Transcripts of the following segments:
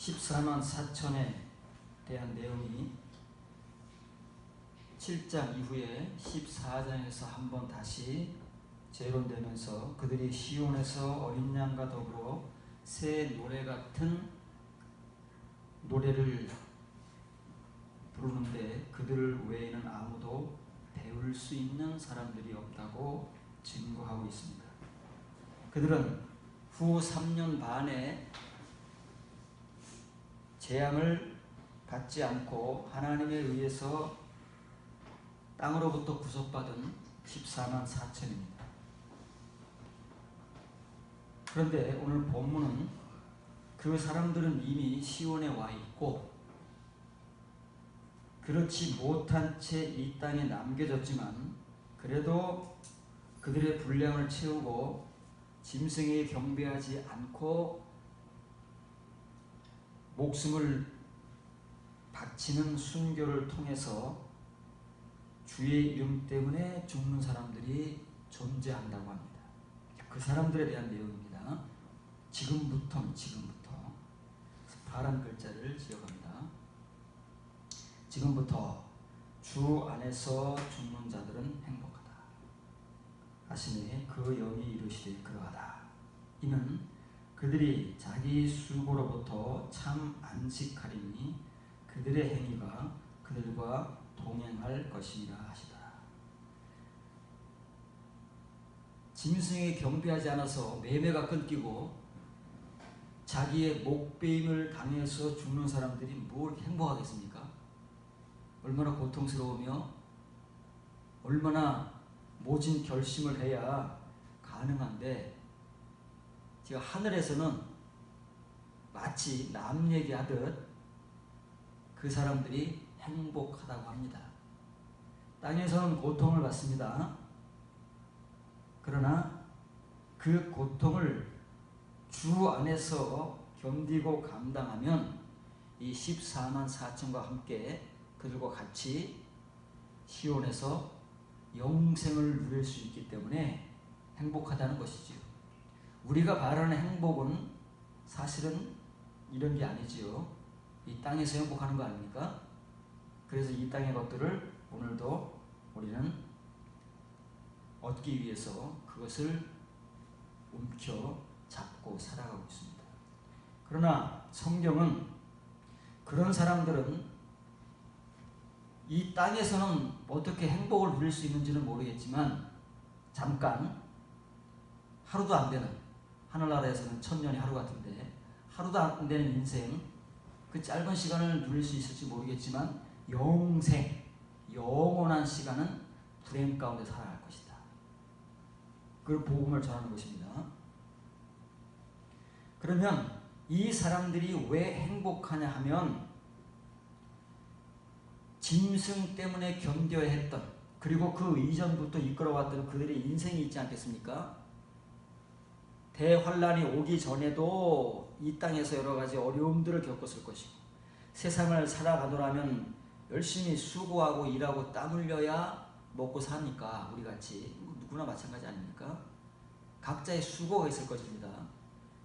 14만 4천에 대한 내용이 7장 이후에 14장에서 한번 다시 재론되면서 그들이 시온에서 어린 양과 더불어 새 노래 같은 노래를 부르는데 그들 외에는 아무도 배울 수 있는 사람들이 없다고 증거하고 있습니다. 그들은 후 3년 반에 재앙을 받지 않고 하나님에 의해서 땅으로부터 구속받은 14만 4천입니다. 그런데 오늘 본문은 그 사람들은 이미 시온에 와 있고 그렇지 못한 채 이 땅에 남겨졌지만 그래도 그들의 분량을 채우고 짐승에 경배하지 않고 목숨을 바치는 순교를 통해서 주의 이름 때문에 죽는 사람들이 존재한다고 합니다. 그 사람들에 대한 내용입니다. 지금부터 파란 글자를 지어갑니다. 지금부터 주 안에서 죽는 자들은 행복하다 하시니 그 영이 이르시되 그러하다. 이는 그들이 자기 수고로부터 참 안식하리니 그들의 행위가 그들과 동행할 것이라 하시더라. 짐승에 경배하지 않아서 매매가 끊기고 자기의 목베임을 당해서 죽는 사람들이 뭘 행복하겠습니까? 얼마나 고통스러우며 얼마나 모진 결심을 해야 가능한데 제가 하늘에서는 마치 남 얘기하듯 그 사람들이 행복하다고 합니다. 땅에서는 고통을 받습니다. 그러나 그 고통을 주 안에서 견디고 감당하면 이 14만 4천과 함께 그들과 같이 시온에서 영생을 누릴 수 있기 때문에 행복하다는 것이지요. 우리가 바라는 행복은 사실은 이런 게 아니지요. 이 땅에서 행복하는 거 아닙니까? 그래서 이 땅의 것들을 오늘도 우리는 얻기 위해서 그것을 움켜잡고 살아가고 있습니다. 그러나 성경은 그런 사람들은 이 땅에서는 어떻게 행복을 누릴 수 있는지는 모르겠지만 잠깐 하루도 안 되는, 하늘나라에서는 1000년이 하루 같은데 하루도 안 되는 인생, 그 짧은 시간을 누릴 수 있을지 모르겠지만 영생, 영원한 시간은 불행 가운데 살아갈 것이다. 그걸 복음을 전하는 것입니다. 그러면 이 사람들이 왜 행복하냐 하면 짐승 때문에 견뎌야 했던, 그리고 그 이전부터 이끌어왔던 그들의 인생이 있지 않겠습니까? 대환란이 오기 전에도 이 땅에서 여러 가지 어려움들을 겪었을 것이고 세상을 살아가더라면 열심히 수고하고 일하고 땀 흘려야 먹고 사니까 우리같이 누구나 마찬가지 아닙니까? 각자의 수고가 있을 것입니다.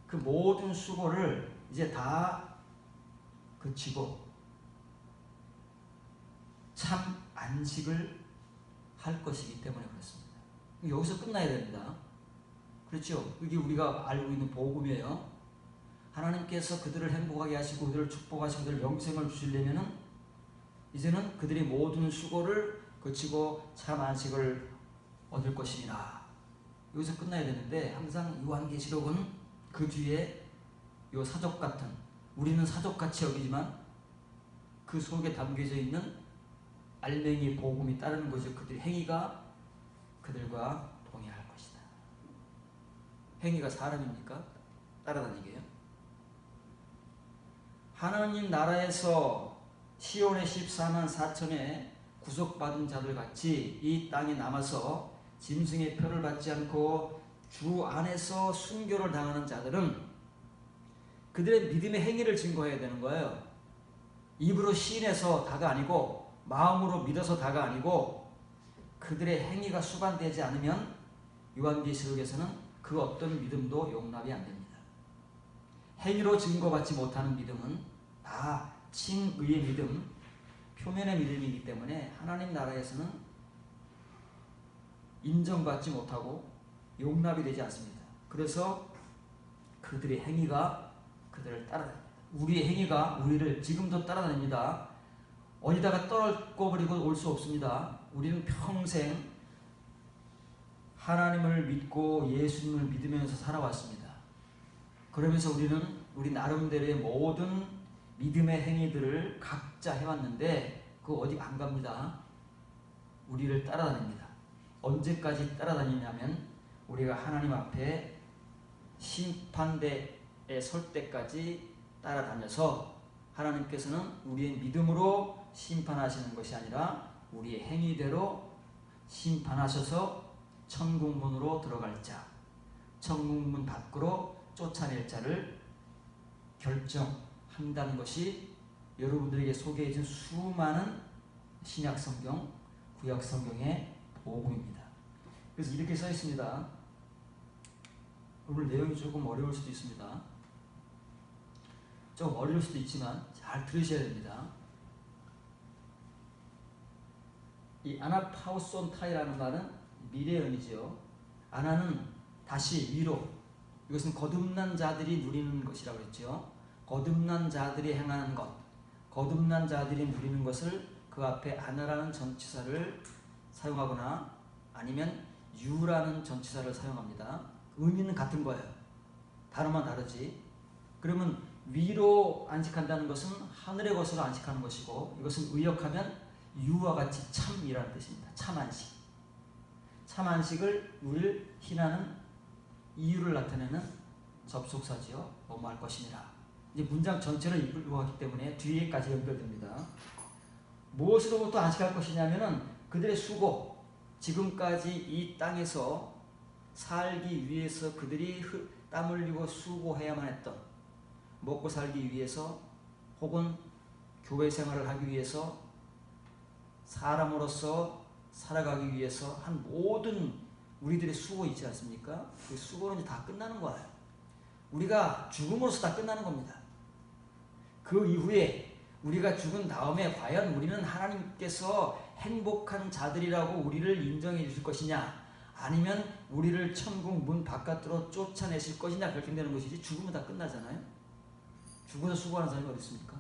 그 모든 수고를 이제 다 그치고 참 안식을 할 것이기 때문에 그렇습니다. 여기서 끝나야 됩니다. 그렇죠? 이게 우리가 알고 있는 복음이에요. 하나님께서 그들을 행복하게 하시고 그들을 축복하시고 그들 영생을 주시려면은 이제는 그들이 모든 수고를 거치고 참 안식을 얻을 것이니라. 여기서 끝나야 되는데 항상 요한계시록은 그 뒤에 요 사족 같은, 우리는 사족같이 여기지만 그 속에 담겨져 있는 알맹이 복음이 따르는 것이 그들의 행위가 그들과 동행할 것이다. 행위가 사람입니까? 따라다니게요. 하나님 나라에서 시온의 14만 4천에 구속받은 자들 같이 이 땅에 남아서 짐승의 표를 받지 않고 주 안에서 순교를 당하는 자들은 그들의 믿음의 행위를 증거해야 되는 거예요. 입으로 시인해서 다가 아니고 마음으로 믿어서 다가 아니고 그들의 행위가 수반되지 않으면 요한계시록에서는 그 어떤 믿음도 용납이 안 됩니다. 행위로 증거받지 못하는 믿음은 다 칭의의 믿음, 표면의 믿음이기 때문에 하나님 나라에서는 인정받지 못하고 용납이 되지 않습니다. 그래서 그들의 행위가 그들을 따라다닙니다. 우리의 행위가 우리를 지금도 따라다닙니다. 어디다가 떨궈버리고 올 수 없습니다. 우리는 평생 하나님을 믿고 예수님을 믿으면서 살아왔습니다. 그러면서 우리는 우리 나름대로의 모든 믿음의 행위들을 각자 해왔는데 그거 어디 안 갑니다. 우리를 따라다닙니다. 언제까지 따라다니냐면 우리가 하나님 앞에 심판대에 설 때까지 따라다녀서 하나님께서는 우리의 믿음으로 심판하시는 것이 아니라 우리의 행위대로 심판하셔서 천국문으로 들어갈 자, 천국문 밖으로 쫓아낼 자를 결정한다는 것이 여러분들에게 소개해 준 수많은 신약성경, 구약성경의 복음입니다. 그래서 이렇게 써 있습니다. 오늘 내용이 조금 어려울 수도 있습니다. 좀 어려울 수도 있지만 잘 들으셔야 됩니다. 이 아나파우손타이라는 말은 미래형이지요. 아나는 다시 위로, 이것은 거듭난 자들이 누리는 것이라고 했죠. 거듭난 자들이 행하는 것, 거듭난 자들이 누리는 것을 그 앞에 아나라는 전치사를 사용하거나 아니면 유라는 전치사를 사용합니다. 의미는 같은 거예요. 단어만 다르지. 그러면 위로 안식한다는 것은 하늘의 것으로 안식하는 것이고, 이것은 의역하면 유와 같이 참이라는 뜻입니다. 참 안식. 참 안식을 우리를 희나는 이유를 나타내는 접속사지요. 뭐할 것이니라. 이제 문장 전체를 이루어가기 때문에 뒤에까지 연결됩니다. 무엇으로부터 안식할 것이냐면은 그들의 수고, 지금까지 이 땅에서 살기 위해서 그들이 땀 흘리고 수고해야만 했던, 먹고 살기 위해서 혹은 교회 생활을 하기 위해서 사람으로서 살아가기 위해서 한 모든 우리들의 수고 있지 않습니까? 그 수고는 이제 다 끝나는 거예요. 우리가 죽음으로써 다 끝나는 겁니다. 그 이후에 우리가 죽은 다음에 과연 우리는 하나님께서 행복한 자들이라고 우리를 인정해 주실 것이냐, 아니면 우리를 천국 문 바깥으로 쫓아내실 것이냐 결정되는 것이지, 죽으면 다 끝나잖아요. 죽어서 수고하는 사람이 어디 있습니까?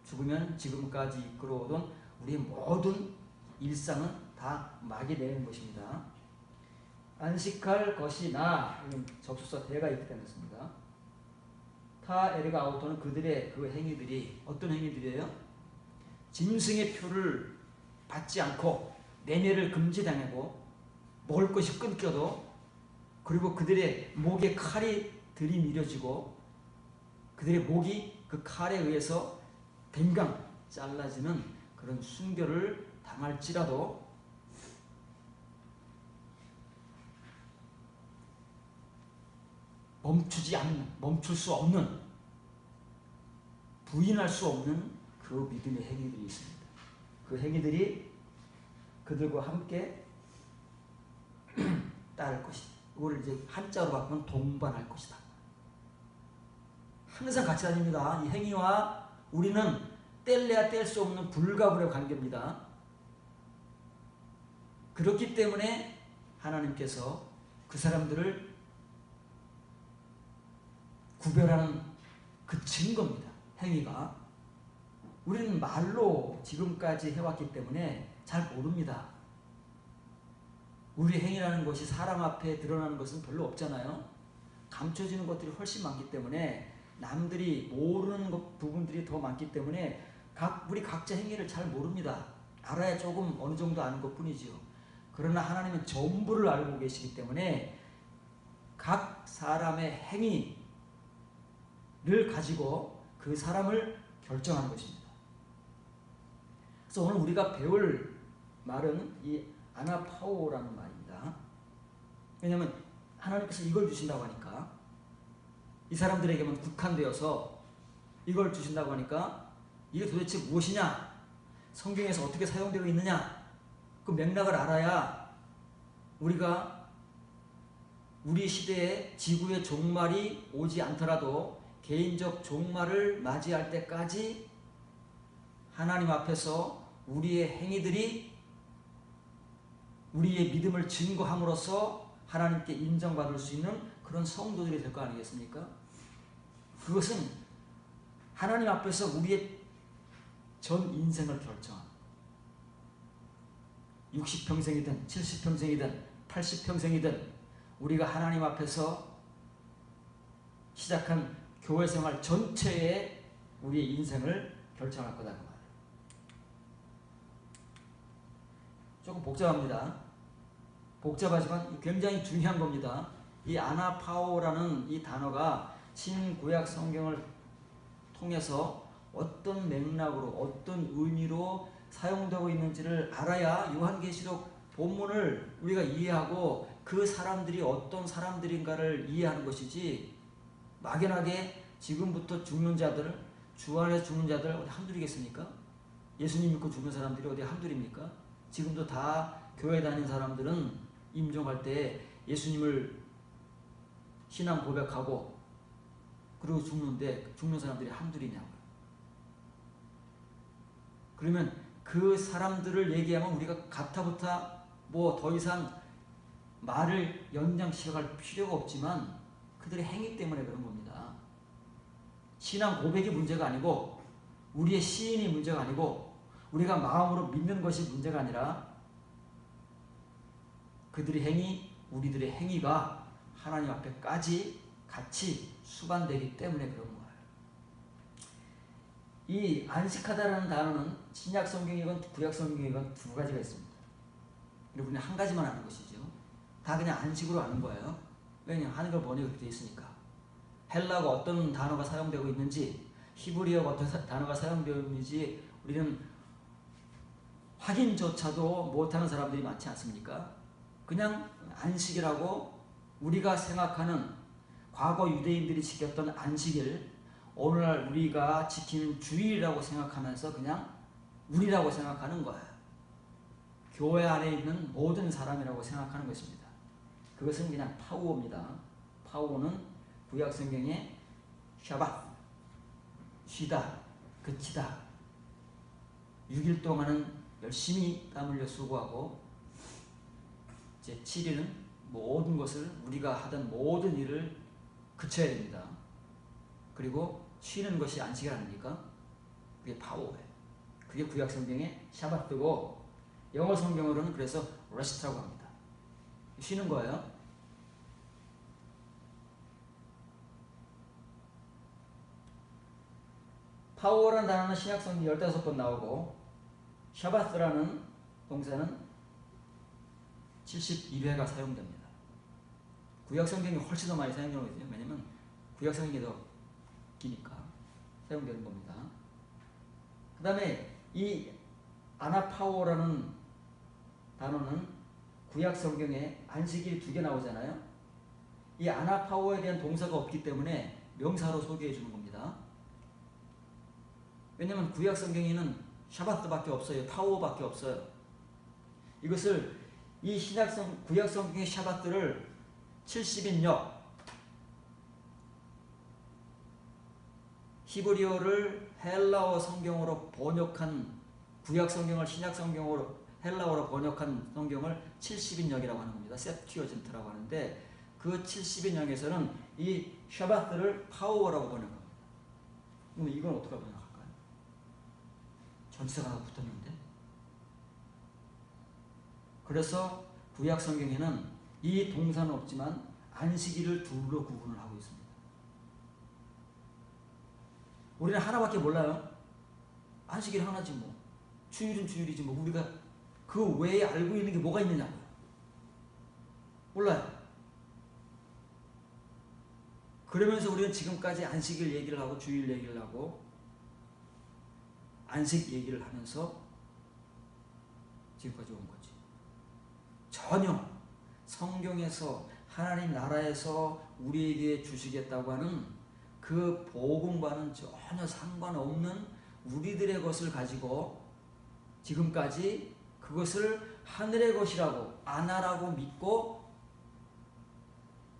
죽으면 지금까지 이끌어오던 우리의 모든 일상은 다 막이 내리는 것입니다. 안식할 것이나, 접속사 대가 있기 때문에 습니다. 타 에르가 아우토는 그들의 그 행위들이 어떤 행위들이에요? 짐승의 표를 받지 않고 매매를 금지당하고 먹을 것이 끊겨도, 그리고 그들의 목에 칼이 들이밀어지고 그들의 목이 그 칼에 의해서 댕강 잘라지는 그런 순교를 당할지라도 멈출 수 없는, 부인할 수 없는 그 믿음의 행위들이 있습니다. 그 행위들이 그들과 함께 따를 것이다. 이걸 이제 한자로 바꾸면 동반할 것이다. 항상 같이 다닙니다. 이 행위와 우리는 뗄래야 뗄 수 없는 불가분의 관계입니다. 그렇기 때문에 하나님께서 그 사람들을 구별하는 그 증거입니다. 행위가. 우리는 말로 지금까지 해왔기 때문에 잘 모릅니다. 우리 행위라는 것이 사람 앞에 드러나는 것은 별로 없잖아요. 감춰지는 것들이 훨씬 많기 때문에, 남들이 모르는 부분들이 더 많기 때문에 우리 각자 행위를 잘 모릅니다. 알아야 조금 어느 정도 아는 것 뿐이지요. 그러나 하나님은 전부를 알고 계시기 때문에 각 사람의 행위를 가지고 그 사람을 결정하는 것입니다. 그래서 오늘 우리가 배울 말은 이 아나파오라는 말입니다. 왜냐하면 하나님께서 이걸 주신다고 하니까, 이 사람들에게만 국한되어서 이걸 주신다고 하니까 이게 도대체 무엇이냐, 성경에서 어떻게 사용되어 있느냐, 그 맥락을 알아야 우리가 우리 시대에 지구의 종말이 오지 않더라도 개인적 종말을 맞이할 때까지 하나님 앞에서 우리의 행위들이 우리의 믿음을 증거함으로써 하나님께 인정받을 수 있는 그런 성도들이 될 거 아니겠습니까? 그것은 하나님 앞에서 우리의 전 인생을 결정합니다. 60평생이든 70평생이든 80평생이든 우리가 하나님 앞에서 시작한 교회 생활 전체에 우리의 인생을 결정할 거다 그 말이에요. 조금 복잡합니다. 복잡하지만 굉장히 중요한 겁니다. 이 아나파오라는 이 단어가 신구약 성경을 통해서 어떤 맥락으로 어떤 의미로 사용되고 있는지를 알아야 요한계시록 본문을 우리가 이해하고 그 사람들이 어떤 사람들인가를 이해하는 것이지, 막연하게 지금부터 죽는 자들, 주 안에서 죽는 자들 어디 한둘이겠습니까? 예수님 믿고 죽는 사람들이 어디 한둘입니까? 지금도 다 교회 다니는 사람들은 임종할 때 예수님을 신앙 고백하고 그리고 죽는데 죽는 사람들이 한둘이냐고요. 그러면 그 사람들을 얘기하면 우리가 가타부타 뭐 더 이상 말을 연장시켜갈 필요가 없지만 그들의 행위 때문에 그런 겁니다. 신앙 고백이 문제가 아니고 우리의 시인이 문제가 아니고 우리가 마음으로 믿는 것이 문제가 아니라 그들의 행위, 우리들의 행위가 하나님 앞에까지 같이 수반되기 때문에 그런 거예요. 이 안식하다라는 단어는 신약 성경이건 구약 성경이건 두 가지가 있습니다. 우리는 한 가지만 아는 것이죠. 다 그냥 안식으로 아는 거예요. 왜냐하면 한글 번역이 그렇게 되어 있으니까. 헬라어가 어떤 단어가 사용되고 있는지, 히브리어가 어떤 단어가 사용되어 있는지 우리는 확인조차도 못하는 사람들이 많지 않습니까? 그냥 안식이라고 우리가 생각하는 과거 유대인들이 지켰던 안식일, 오늘날 우리가 지키는 주일이라고 생각하면서 그냥 우리라고 생각하는 거예요. 교회 안에 있는 모든 사람이라고 생각하는 것입니다. 그것은 그냥 파우어입니다. 파우어는 구약 성경에 샤밧, 쉬다, 그치다, 6일 동안은 열심히 땀 흘려 수고하고 이제 7일은 모든 것을 우리가 하던 모든 일을 그쳐야 됩니다. 그리고 쉬는 것이 안식이 아닙니까? 그게 파워예요. 그게 구약 성경의 샤밧이고 영어 성경으로는 그래서 레스트라고 합니다. 쉬는 거예요. 파워라는 단어는 신약 성경 15번 나오고 샤밧이라는 동사는 71회가 사용됩니다. 구약 성경이 훨씬 더 많이 사용되거든요. 왜냐면 구약 성경이 더 기니까 사용되는 겁니다. 그 다음에 이 아나파오라는 단어는 구약 성경에 안식일이 2개 나오잖아요. 이 아나파오에 대한 동사가 없기 때문에 명사로 소개해 주는 겁니다. 왜냐면 구약 성경에는 샤밧밖에 없어요. 파오밖에 없어요. 이것을 이 구약 성경의 샤밧들을 70인역 히브리어를 헬라어 성경으로 번역한 구약 성경을 신약 성경으로 헬라어로 번역한 성경을 70인역이라고 하는 겁니다. septuagint라고 하는데 그 70인역에서는 이 샤밧들을 파워라고 번역합니다. 그럼 이건 어떻게 번역할까요? 전치사가 하나 붙었는데. 그래서 구약 성경에는 이 동사는 없지만 안식일을 둘로 구분을 하고 있습니다. 우리는 하나밖에 몰라요. 안식일 하나지 뭐. 주일은 주일이지 뭐. 우리가 그 외에 알고 있는 게 뭐가 있느냐고요. 몰라요. 그러면서 우리는 지금까지 안식일 얘기를 하고 주일 얘기를 하고 안식 얘기를 하면서 지금까지 온 거지. 전혀 성경에서 하나님 나라에서 우리에게 주시겠다고 하는 그 복음과는 전혀 상관없는 우리들의 것을 가지고 지금까지 그것을 하늘의 것이라고 아나라고 믿고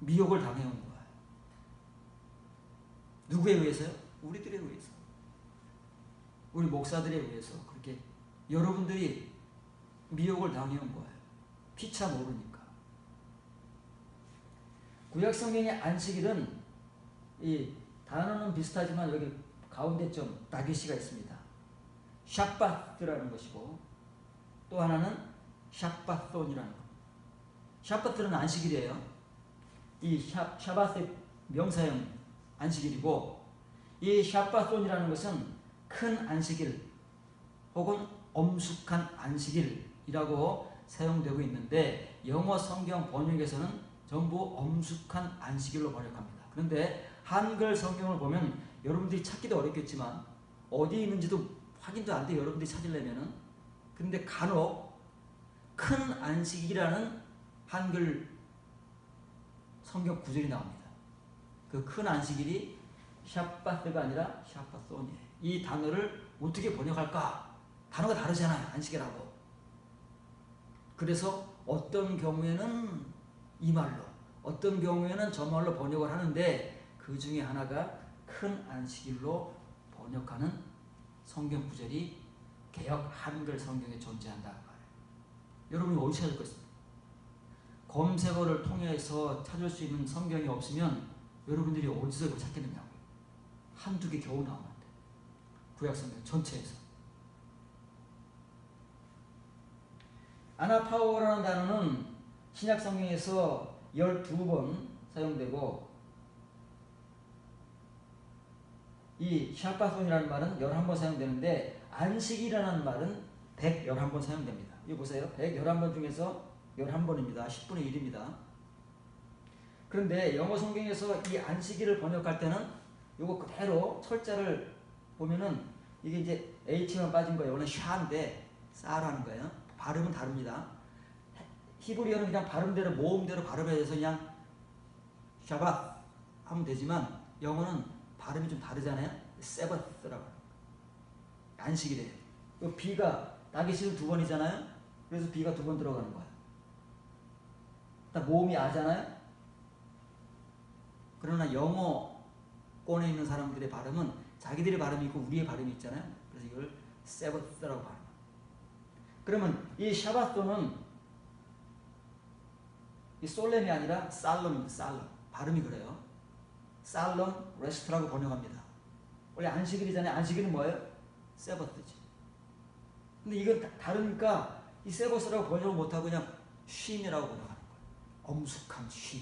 미혹을 당해온 거예요. 누구에 의해서요? 우리들에 의해서. 우리 목사들에 의해서 그렇게 여러분들이 미혹을 당해온 거예요. 피차 모르니까. 구약성경의 안식일은 이 단어는 비슷하지만 여기 가운데 좀 다기시가 있습니다. 샤바트라는 것이고 또 하나는 샤바손이라는 것. 샤바트는 안식일이에요. 이 샤바스의 명사형 안식일이고 이 샤바손이라는 것은 큰 안식일 혹은 엄숙한 안식일이라고 사용되고 있는데 영어 성경 번역에서는 전부 엄숙한 안식일로 번역합니다. 그런데 한글 성경을 보면 여러분들이 찾기도 어렵겠지만 어디 있는지도 확인도 안 돼 여러분들이 찾으려면은. 근데 간혹 큰 안식일이라는 한글 성경 구절이 나옵니다. 그 큰 안식일이 샤바스가 아니라 샤바손이에요. 이 단어를 어떻게 번역할까? 단어가 다르잖아요. 안식일하고. 그래서 어떤 경우에는 이 말로 어떤 경우에는 저 말로 번역을 하는데 그 중에 하나가 큰 안식일로 번역하는 성경 구절이 개역 한글 성경에 존재한다. 여러분이 어디 찾을 것입니까? 검색어를 통해서 찾을 수 있는 성경이 없으면 여러분들이 어디서 이걸 찾겠느냐고요. 한두 개 겨우 나오는데 구약 성경 전체에서. 아나파오라는 단어는 신약 성경에서 12번 사용되고 이 샤바손이라는 말은 11번 사용되는데 안식이라는 말은 111번 사용됩니다. 이거 보세요. 111번 중에서 11번입니다. 10분의 1입니다. 그런데 영어 성경에서 이 안식일을 번역할 때는 이거 그대로 철자를 보면은 이게 이제 H만 빠진 거예요. 원래 샤인데 싸라는 거예요. 발음은 다릅니다. 히브리어는 그냥 발음대로 모음대로 발음해서 그냥 샤바 하면 되지만 영어는 발음이 좀 다르잖아요. 세바스라고 안식일이에요. B가 다기시는 2번이잖아요. 그래서 B가 2번 들어가는 거예요. 모음이 아잖아요. 그러나 영어권에 있는 사람들의 발음은 자기들의 발음이 있고 우리의 발음이 있잖아요. 그래서 이걸 세바스라고 발음합니다. 그러면 이 샤바토는 이 솔렘이 아니라 살럼입니다. 살럼. 발음이 그래요. 살럼 레스트라고 번역합니다. 원래 안식일이잖아요. 안식일은 뭐예요? 세버스지. 근데 이건 다르니까 이 세버스라고 번역을 못하고 그냥 쉼이라고 번역하는 거예요. 엄숙한 쉼.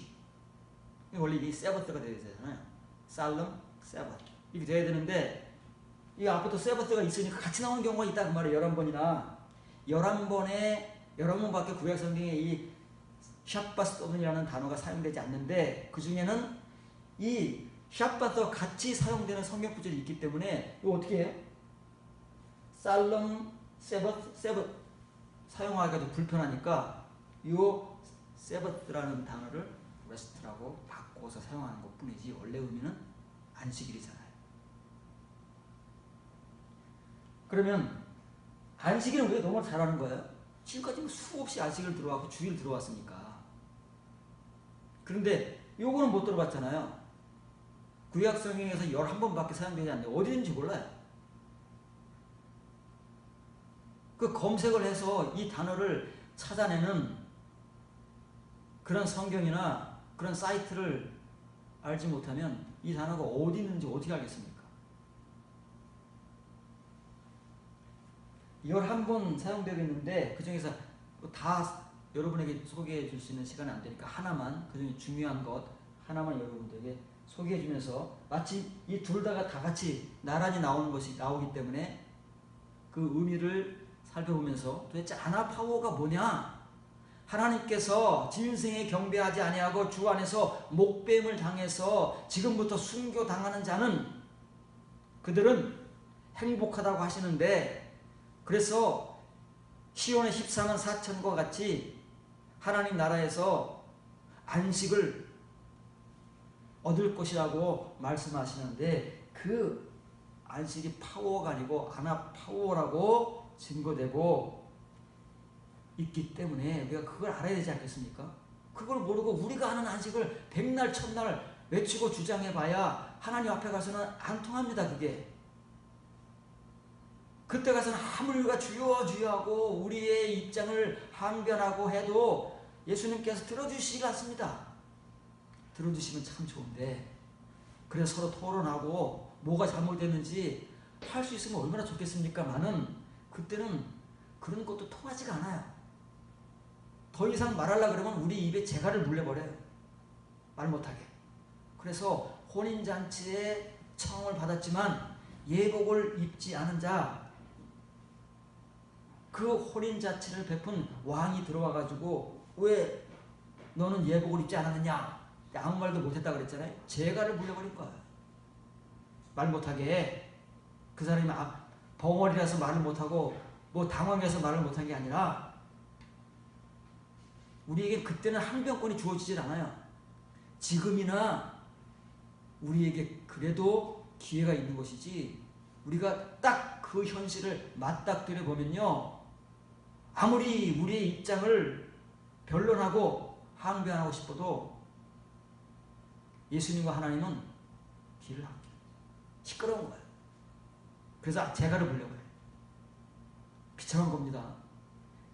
원래 이게 세버스가 되어야 되잖아요. 살럼, 세버스. 이렇게 돼야 되는데 이 앞에도 세버스가 있으니까 같이 나오는 경우가 있다 그 말이에요. 11번이나 11번밖에 구약 성경에 이 샤바스톤이라는 단어가 사용되지 않는데 그 중에는 이 샤바스와 같이 사용되는 성경 구절이 있기 때문에 이거 어떻게 해요? 살럼, 세버스 사용하기가 좀 불편하니까 이 세버스라는 단어를 레스트라고 바꿔서 사용하는 것 뿐이지 원래 의미는 안식일이잖아요. 그러면 안식일은 왜 너무 잘하는 거예요? 지금까지 수없이 안식일 들어왔고 주일 들어왔으니까. 그런데 요거는 못 들어봤잖아요. 구약 성경에서 11번밖에 사용되지 않는데 어디든지 몰라요. 그 검색을 해서 이 단어를 찾아내는 그런 성경이나 그런 사이트를 알지 못하면 이 단어가 어디 있는지 어떻게 알겠습니까? 11번 사용되고 있는데 그 중에서 다 여러분에게 소개해 줄 수 있는 시간이 안 되니까 하나만, 그 중에 중요한 것 하나만 여러분들에게 소개해 주면서 마치 이 둘 다가 다 같이 나란히 나오는 것이 나오기 때문에 그 의미를 살펴보면서 도대체 아나파워가 뭐냐? 하나님께서 짐승에 경배하지 아니하고 주 안에서 목뱀을 당해서 지금부터 순교당하는 자는 그들은 행복하다고 하시는데 그래서 시온의 14만 4천과 같이 하나님 나라에서 안식을 얻을 것이라고 말씀하시는데 그 안식이 파워가 아니고 아나파워라고 증거되고 있기 때문에 우리가 그걸 알아야 되지 않겠습니까? 그걸 모르고 우리가 하는 안식을 백날 첫날 외치고 주장해봐야 하나님 앞에 가서는 안 통합니다. 그게. 그때 가서는 아무리 우리가 주여 주여 하고 우리의 입장을 항변하고 해도 예수님께서 들어주시지 않습니다. 들어주시면 참 좋은데, 그래서 서로 토론하고 뭐가 잘못됐는지 할 수 있으면 얼마나 좋겠습니까마는 그때는 그런 것도 통하지가 않아요. 더 이상 말하려고 그러면 우리 입에 재갈을 물려버려요. 말 못하게. 그래서 혼인잔치에 청을 받았지만 예복을 입지 않은 자, 그 혼인잔치를 베푼 왕이 들어와가지고 왜 너는 예복을 입지 않았느냐, 아무 말도 못했다 그랬잖아요. 재갈을 물려버린 거예요. 말 못하게. 그 사람이 벙어리라서 말을 못하고 뭐 당황해서 말을 못한 게 아니라 우리에게 그때는 항변권이 주어지질 않아요. 지금이나 우리에게 그래도 기회가 있는 것이지, 우리가 딱 그 현실을 맞닥뜨려 보면요, 아무리 우리의 입장을 변론하고 항변하고 싶어도 예수님과 하나님은 길을 막혀. 시끄러운 거예요. 그래서 재갈을 물려고 해요. 비참한 겁니다.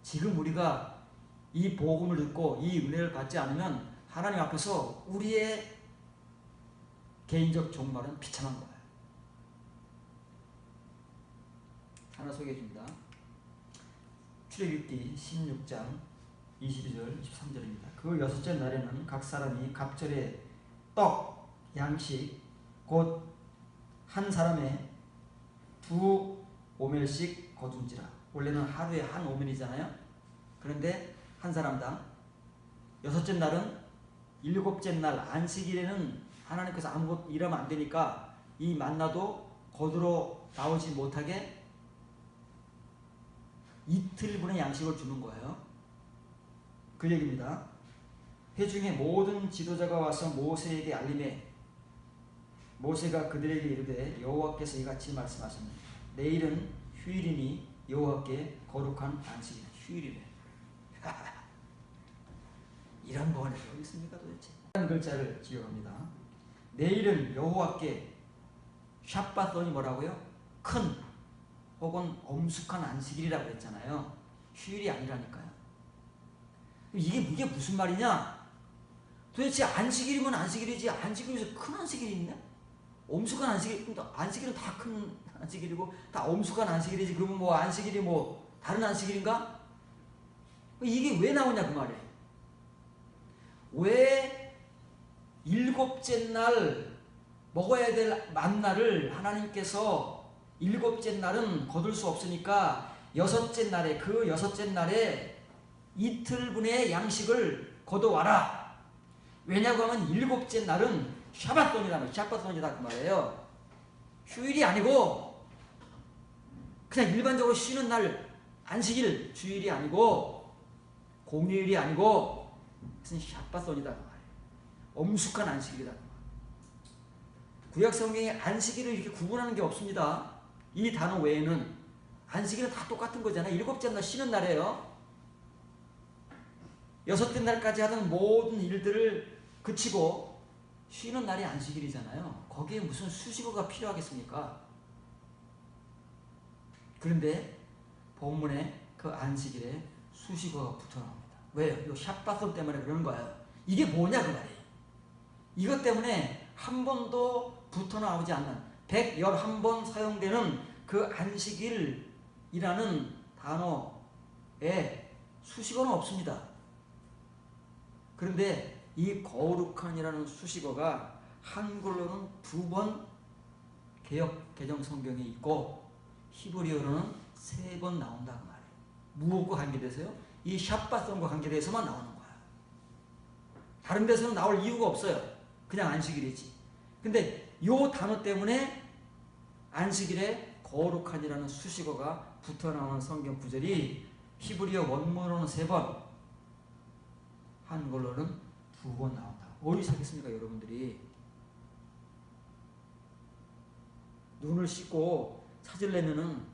지금 우리가 이 복음을 듣고 이 은혜를 받지 않으면 하나님 앞에서 우리의 개인적 종말은 비참한 거예요. 하나 소개해 줍니다. 출애굽기 16장 22절 23절입니다. 그 여섯째 날에는 각 사람이 갑절에 떡, 양식 곧 한 사람의 2오멜씩 거둔지라. 원래는 하루에 한 오멜이잖아요. 그런데 한 사람당. 여섯째 날은 일곱째 날 안식일에는 하나님께서 아무것도 일하면 안 되니까 이 만나도 거두러 나오지 못하게 이틀분의 양식을 주는 거예요. 그 얘기입니다. 회중의 모든 지도자가 와서 모세에게 알림해 모세가 그들에게 이르되 여호와께서 이같이 말씀하십니다. 내일은 휴일이니 여호와께 거룩한 안식이라. 휴일이래. 이런 번에 어디 있습니까 도대체? 한 글자를 기억합니다. 내일은 여호와께 샤바돈이 뭐라고요? 큰 혹은 엄숙한 안식일이라고 했잖아요. 휴일이 아니라니까요. 이게 무슨 말이냐? 도대체 안식일이면 안식일이지 안식일에서 큰 안식일이 있네? 엄숙한 안식일, 안식일은 다 큰 안식일이고 다 엄숙한 안식일이지. 그러면 뭐 안식일이 뭐 다른 안식일인가? 이게 왜 나오냐 그 말이에요. 왜 일곱째 날 먹어야 될 만나를 하나님께서 일곱째 날은 거둘 수 없으니까 여섯째 날에, 그 여섯째 날에 이틀분의 양식을 거둬와라. 왜냐고 하면 일곱째 날은 샤바돈이다. 샤바돈이다 그 말이에요. 휴일이 아니고 그냥 일반적으로 쉬는 날, 안식일, 주일이 아니고 공휴일이 아니고 무슨 샤바돈이다 그 말이에요. 엄숙한 안식일이다. 구약 성경에 안식일을 이렇게 구분하는 게 없습니다. 이 단어 외에는 안식일은 다 똑같은 거잖아요. 일곱째 날 쉬는 날이에요. 여섯째 날까지 하던 모든 일들을 그치고 쉬는 날이 안식일이잖아요. 거기에 무슨 수식어가 필요하겠습니까? 그런데 본문에 그 안식일에 수식어가 붙어 나옵니다. 왜요? 이 샤바돈 때문에 그러는 거예요. 이게 뭐냐 그 말이에요. 이것 때문에 한 번도 붙어 나오지 않는 111번 사용되는 그 안식일이라는 단어에 수식어는 없습니다. 그런데 이 거룩한이라는 수식어가 한글로는 2번 개역 개정 성경에 있고 히브리어로는 3번 나온다 그 말이에요. 무엇과 관계돼서요? 이 샤바돈과 관계돼서만 나오는 거야. 다른 데서는 나올 이유가 없어요. 그냥 안식일이지. 근데 요 단어 때문에 안식일에 거룩한이라는 수식어가 붙어 나오는 성경 구절이 히브리어 원문으로는 3번, 한글로는 2번 나온다. 어디 사겠습니까 여러분들이? 눈을 씻고 찾으려면은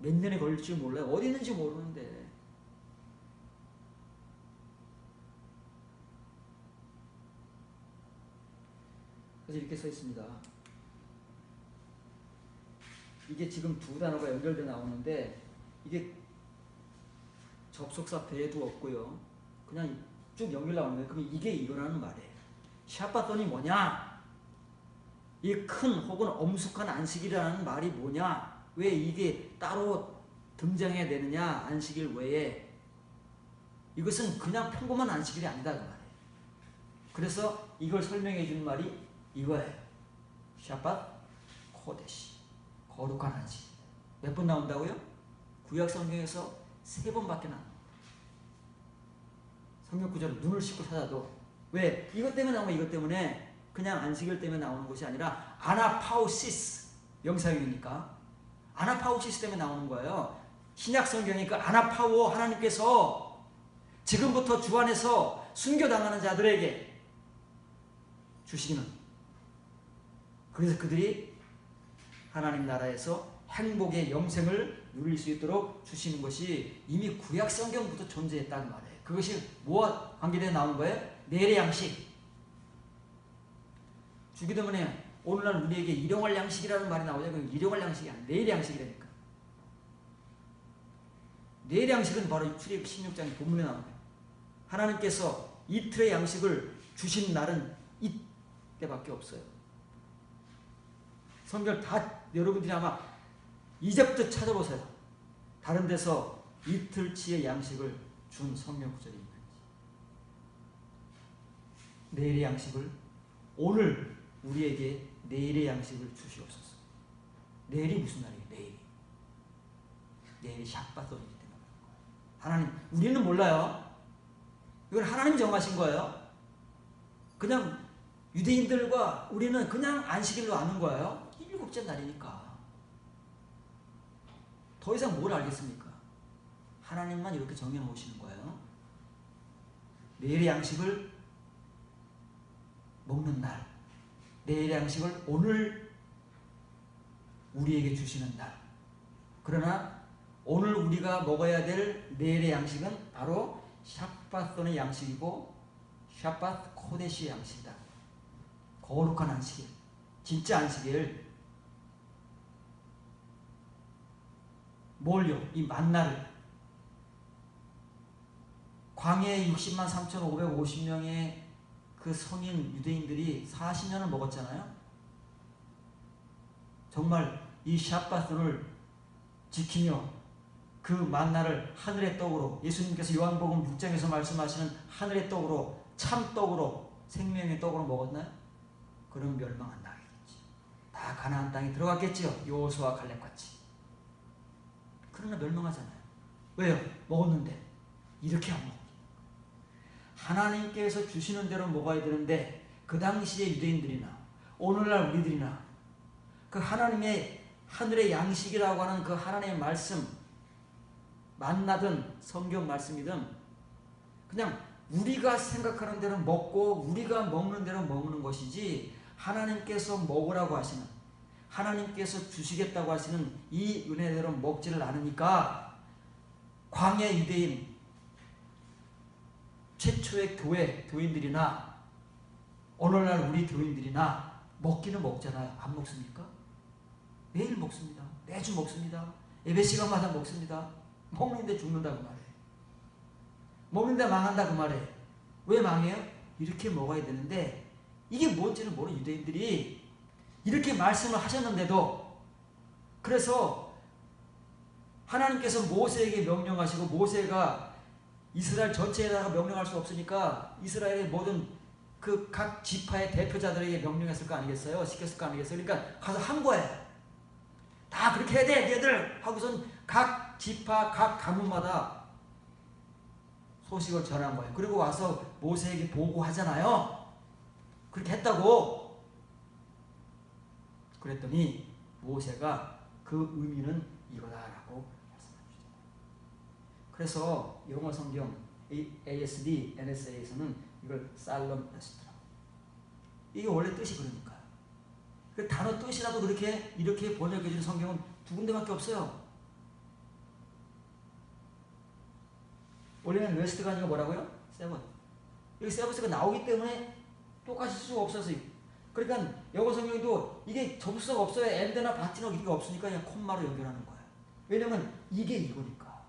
몇 년이 걸릴지 몰라요. 어디 있는지 모르는데. 그래서 이렇게 써 있습니다. 이게 지금 두 단어가 연결돼 나오는데 이게 접속사 배도 없고요. 그냥 쭉 연결 나오는 거예요. 그럼 이게 이거라는 말이에요. 샤바돈이 뭐냐? 이 큰 혹은 엄숙한 안식이라는 말이 뭐냐? 왜 이게 따로 등장해야 되느냐? 안식일 외에. 이것은 그냥 평범한 안식일이 아니다 그 말이에요. 그래서 이걸 설명해 주는 말이 이거예요. 샤밧 코데시. 거룩한 안식. 몇 번 나온다고요? 구약 성경에서 3번밖에 안 나와요. 성경 구절을 눈을 씻고 찾아도. 왜? 이것 때문에 나온 거예요. 이것 때문에. 그냥 안식일 때문에 나오는 것이 아니라 아나파우시스. 명사형이니까. 아나파우시스 때문에 나오는 거예요. 신약 성경이 그 아나파워 하나님께서 지금부터 주 안에서 순교당하는 자들에게 주시는. 그래서 그들이 하나님 나라에서 행복의 영생을 누릴 수 있도록 주시는 것이 이미 구약 성경부터 존재했다는 말이에요. 그것이 뭐와 관계되어 나온 거예요? 내일의 양식. 주기 때문에 오늘날 우리에게 일용할 양식이라는 말이 나오죠. 그럼 일용할 양식이 아니라 내일의 양식이라니까. 내일의 양식은 바로 출애굽 16장 본문에 나온 거예요. 하나님께서 이틀의 양식을 주신 날은 이때밖에 없어요. 성경 다 여러분들이 아마 이제부터 찾아보세요. 다른 데서 이틀치의 양식을 준 성경 구절이 있는지. 내일의 양식을 오늘 우리에게 내일의 양식을 주시옵소서. 내일이 무슨 날이에요? 내일이 샤밧돈이기 때문에. 하나님, 우리는 몰라요. 이건 하나님 정하신 거예요. 그냥 유대인들과 우리는 그냥 안식일로 아는 거예요. 7째 날이니까. 더 이상 뭘 알겠습니까? 하나님만 이렇게 정해놓으시는 거예요. 내일의 양식을 먹는 날, 내일의 양식을 오늘 우리에게 주시는 날. 그러나 오늘 우리가 먹어야 될 내일의 양식은 바로 샤밧돈의 양식이고 샤밧 코데시의 양식이다. 거룩한 안식일, 진짜 안식일. 뭘요? 이 만나를. 광야에 60만 3,550명의 그 성인 유대인들이 40년을 먹었잖아요. 정말 이 샤밧돈을 지키며 그 만나를 하늘의 떡으로, 예수님께서 요한복음 6장에서 말씀하시는 하늘의 떡으로, 참떡으로, 생명의 떡으로 먹었나요? 그럼 멸망한다 하겠지. 다 가나안 땅에 들어갔겠지요. 여호수아 갈렙같이. 그러나 멸망하잖아요. 왜요? 먹었는데 이렇게 안 먹어. 하나님께서 주시는 대로 먹어야 되는데 그 당시의 유대인들이나 오늘날 우리들이나 그 하나님의 하늘의 양식이라고 하는 그 하나님의 말씀, 만나든 성경 말씀이든 그냥 우리가 생각하는 대로 먹고 우리가 먹는 대로 먹는 것이지, 하나님께서 먹으라고 하시는, 하나님께서 주시겠다고 하시는 이 은혜대로 먹지를 않으니까 광야 유대인, 최초의 교인들이나 오늘날 우리 교인들이나 먹기는 먹잖아요. 안 먹습니까? 매일 먹습니다. 매주 먹습니다. 예배 시간마다 먹습니다. 먹는데 죽는다 그 말이에요. 먹는데 망한다 그 말이에요. 왜 망해요? 이렇게 먹어야 되는데 이게 뭔지를 모르는 유대인들이 이렇게 말씀을 하셨는데도, 그래서 하나님께서 모세에게 명령하시고 모세가 이스라엘 전체에다가 명령할 수 없으니까 이스라엘의 모든 그 각 지파의 대표자들에게 명령했을 거 아니겠어요? 시켰을 거 아니겠어요? 그러니까 가서 한 거예요. 다 그렇게 해야 돼, 얘들! 하고선 각 지파, 각 가문마다 소식을 전한 거예요. 그리고 와서 모세에게 보고하잖아요. 그렇게 했다고. 그랬더니 모세가 그 의미는 이거다라고 말씀합니다. 그래서 영어 성경 ASD, NSA에서는 이걸 살롬 레스트라. 이게 원래 뜻이 그러니까요. 그 단어 뜻이라도 그렇게 이렇게 번역해준 성경은 2군데밖에 없어요. 원래는 레스트가 아니라 뭐라고요? 세븐. 여기 세븐스가 나오기 때문에 똑같이 쓸 수가 없어서, 그러니까 그러니까 영어 성경도 이게 접수가 없어요. 앤드나 바티나 이게 없으니까 그냥 콤마로 연결하는 거예요. 왜냐면 이게 이거니까.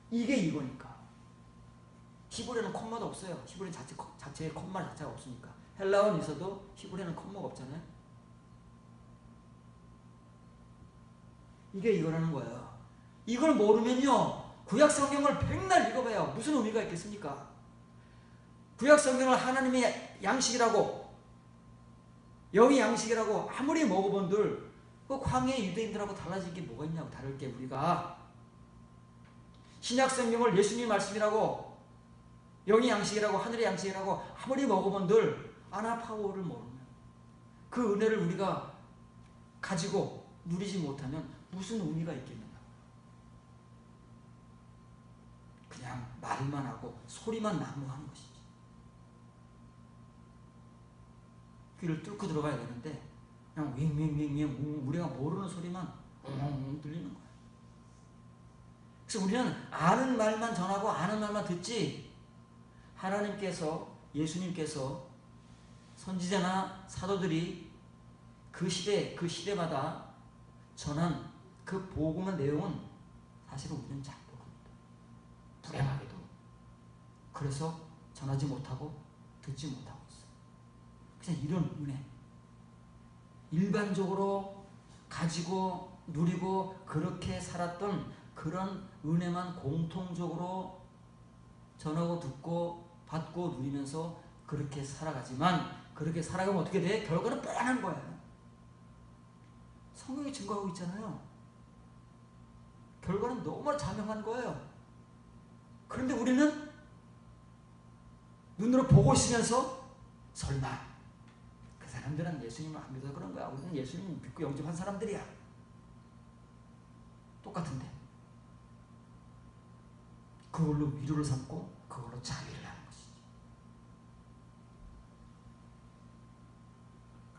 이게 이거니까. 히브리어는 콤마도 없어요. 히브리어 자체에 콤마 자체가 없으니까. 헬라어는 있어도 히브리어는 콤마가 없잖아요. 이게 이거라는 거예요. 이걸 모르면요, 구약 성경을 백날 읽어봐요. 무슨 의미가 있겠습니까? 구약 성경을 하나님의 양식이라고, 영의 양식이라고 아무리 먹어본들 그 광해 유대인들하고 달라질 게 뭐가 있냐고. 다를 게 우리가 신약 성경을 예수님 말씀이라고, 영의 양식이라고, 하늘의 양식이라고 아무리 먹어본들 아나파오를 모르면, 그 은혜를 우리가 가지고 누리지 못하면 무슨 의미가 있겠는가. 그냥 말만 하고 소리만 난무하는 것이지. 귀를 뚫고 들어가야 되는데 그냥 윙윙윙윙 우리가 모르는 소리만 들리는 거야. 그래서 우리는 아는 말만 전하고 아는 말만 듣지, 하나님께서, 예수님께서, 선지자나 사도들이 그 시대 그 시대마다 전한 그 복음의 내용은 사실은 우리는 잘 모릅니다. 불행하게도. 그래서 전하지 못하고 듣지 못하고 있어요. 그냥 이런 은혜, 일반적으로 가지고 누리고 그렇게 살았던 그런 은혜만 공통적으로 전하고 듣고 받고 누리면서 그렇게 살아가지만, 그렇게 살아가면 어떻게 돼? 결과는 뻔한 거예요. 성경이 증거하고 있잖아요. 결과는 너무 자명한 거예요. 그런데 우리는 눈으로 보고 있으면서 설마 그 사람들은 예수님을 안 믿어서 그런 거야. 우리는 예수님 믿고 영접한 사람들이야. 똑같은데. 그걸로 위로를 삼고 그걸로 자비를 하는 것이지.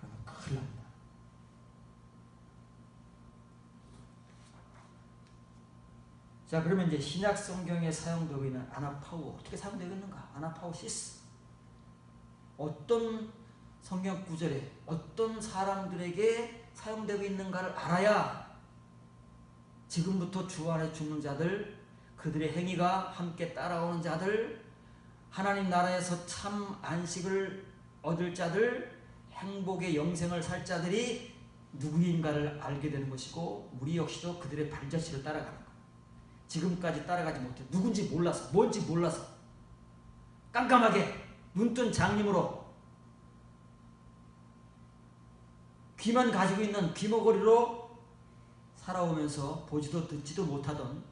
그러면 큰일 납니다. 자, 그러면 이제 신약 성경에 사용되고 있는 아나파우, 어떻게 사용되고 있는가? 아나파우시스. 어떤 성경 구절에 어떤 사람들에게 사용되고 있는가를 알아야 지금부터 주 안에 죽는 자들, 그들의 행위가 함께 따라오는 자들, 하나님 나라에서 참 안식을 얻을 자들, 행복의 영생을 살 자들이 누구인가를 알게 되는 것이고, 우리 역시도 그들의 발자취를 따라가는 거예요. 지금까지 따라가지 못해. 누군지 몰라서, 뭔지 몰라서 깜깜하게 눈뜬 장님으로 귀만 가지고 있는 귀머거리로 살아오면서 보지도 듣지도 못하던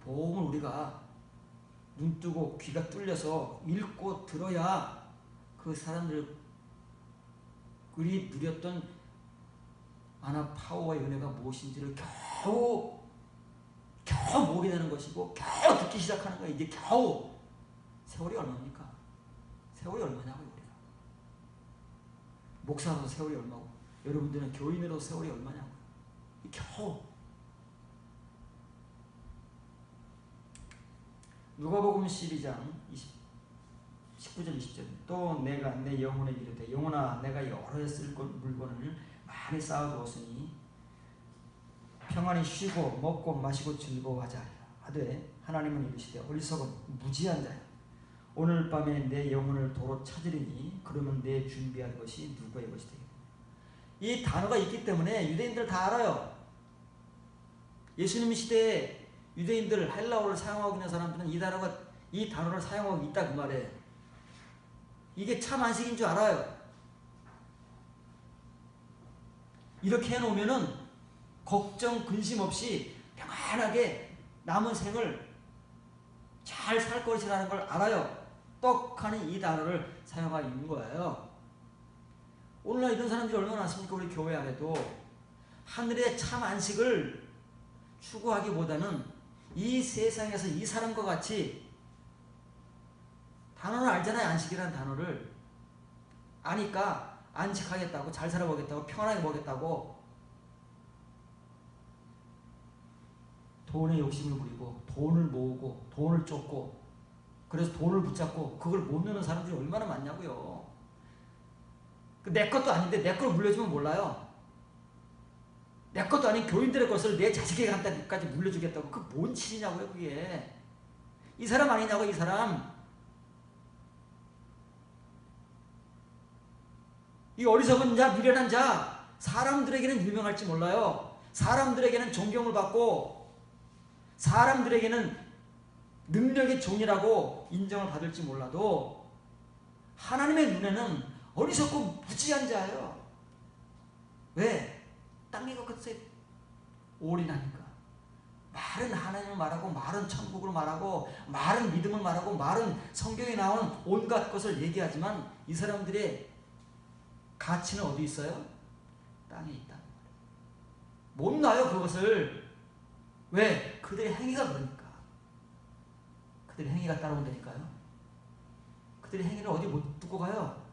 복음을 우리가 눈뜨고 귀가 뚫려서 읽고 들어야 그 사람들이 누렸던 아나파워의 은혜가 무엇인지를 겨우 모르게 되는 것이고, 겨우 듣기 시작하는 거야. 이제 겨우. 세월이 얼마입니까? 세월이 얼마냐고요, 우리가. 목사로서 세월이 얼마고, 여러분들은 교인으로서 세월이 얼마냐고요. 겨우. 누가복음 12장 19절 20절. 또 내가 내 영혼에 이르되, 영혼아 내가 여러 해 쓸 물건을 많이 쌓아두었으니 평안히 쉬고 먹고 마시고 즐거워하자 하되, 하나님은 이르시되 어리석은 무지한 자야, 오늘 밤에 내 영혼을 도로 찾으리니 그러면 내 준비한 것이 누구의 것이 되겠느냐. 이 단어가 있기 때문에 유대인들 다 알아요. 예수님 시대에 유대인들 헬라어를 사용하고 있는 사람들은 이 단어를 사용하고 있다 그 말이에요. 이게 참 안식인 줄 알아요. 이렇게 해놓으면은 걱정 근심 없이 평안하게 남은 생을 잘 살 것이라는 걸 알아요. 떡하는 이 단어를 사용하고 있는 거예요. 오늘날 이런 사람들이 얼마나 많습니까? 우리 교회 안에도 하늘의 참 안식을 추구하기보다는 이 세상에서 이 사람과 같이, 단어는 알잖아요. 안식이라는 단어를 아니까 안식하겠다고, 잘 살아보겠다고, 평안하게 보겠다고 돈에 욕심을 부리고 돈을 모으고 돈을 쫓고, 그래서 돈을 붙잡고 그걸 못 누는 사람들이 얼마나 많냐고요. 내 것도 아닌데 내 걸 물려주면 몰라요. 내 것도 아닌 교인들의 것을 내 자식에게까지 물려주겠다고. 그 뭔 짓이냐고요 그게. 이 사람 아니냐고 이 사람. 이 어리석은 자 미련한 자 사람들에게는 유명할지 몰라요. 사람들에게는 존경을 받고 사람들에게는 능력의 종이라고 인정을 받을지 몰라도 하나님의 눈에는 어리석고 무지한 자예요. 왜? 땅에 것에 올인하니까. 말은 하나님을 말하고 말은 천국을 말하고 말은 믿음을 말하고 말은 성경에 나오는 온갖 것을 얘기하지만 이 사람들의 가치는 어디 있어요? 땅에 있다. 못 놔요 그것을. 왜? 그들의 행위가 그러니까. 그들의 행위가 따라온다니까요. 그들의 행위를 어디 못 두고 가요.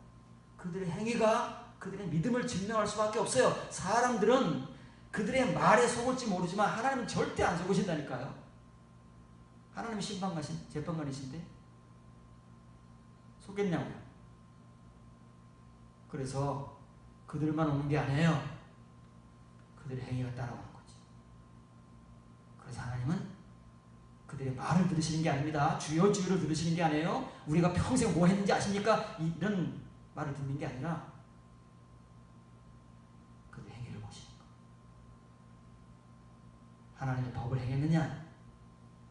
그들의 행위가 그들의 믿음을 증명할 수밖에 없어요. 사람들은 그들의 말에 속을지 모르지만 하나님은 절대 안 속으신다니까요. 하나님은 재판관이신데 속겠냐고요. 그래서 그들만 오는 게 아니에요. 그들의 행위가 따라오는 거지. 그래서 하나님은 그들의 말을 들으시는 게 아닙니다. 주여 주여를 들으시는 게 아니에요. 우리가 평생 뭐 했는지 아십니까? 이런 말을 듣는 게 아니라 그들의 행위를 보시는 거. 하나님의 법을 행했느냐?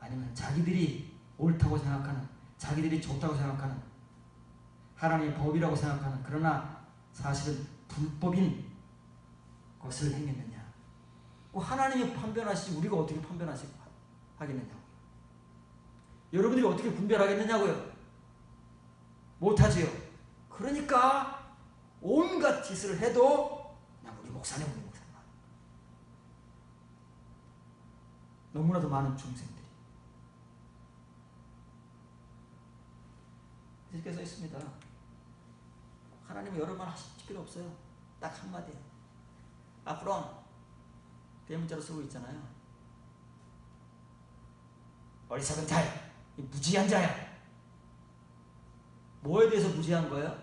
아니면 자기들이 옳다고 생각하는, 자기들이 좋다고 생각하는 하나님의 법이라고 생각하는, 그러나 사실은 불법인 것을 행했느냐? 하나님이 판별하시지 우리가 어떻게 하겠느냐고요. 여러분들이 어떻게 분별하겠느냐고요. 못하지요. 그러니까 온갖 짓을 해도 그냥 우리 목사님 너무나도 많은 중생들이 이렇게 써 있습니다. 하나님은 여러 말 하실 필요 없어요. 딱 한마디. 아프론 대문자로 쓰고 있잖아요. 어리석은 자야. 무지한 자야. 뭐에 대해서 무지한 거예요?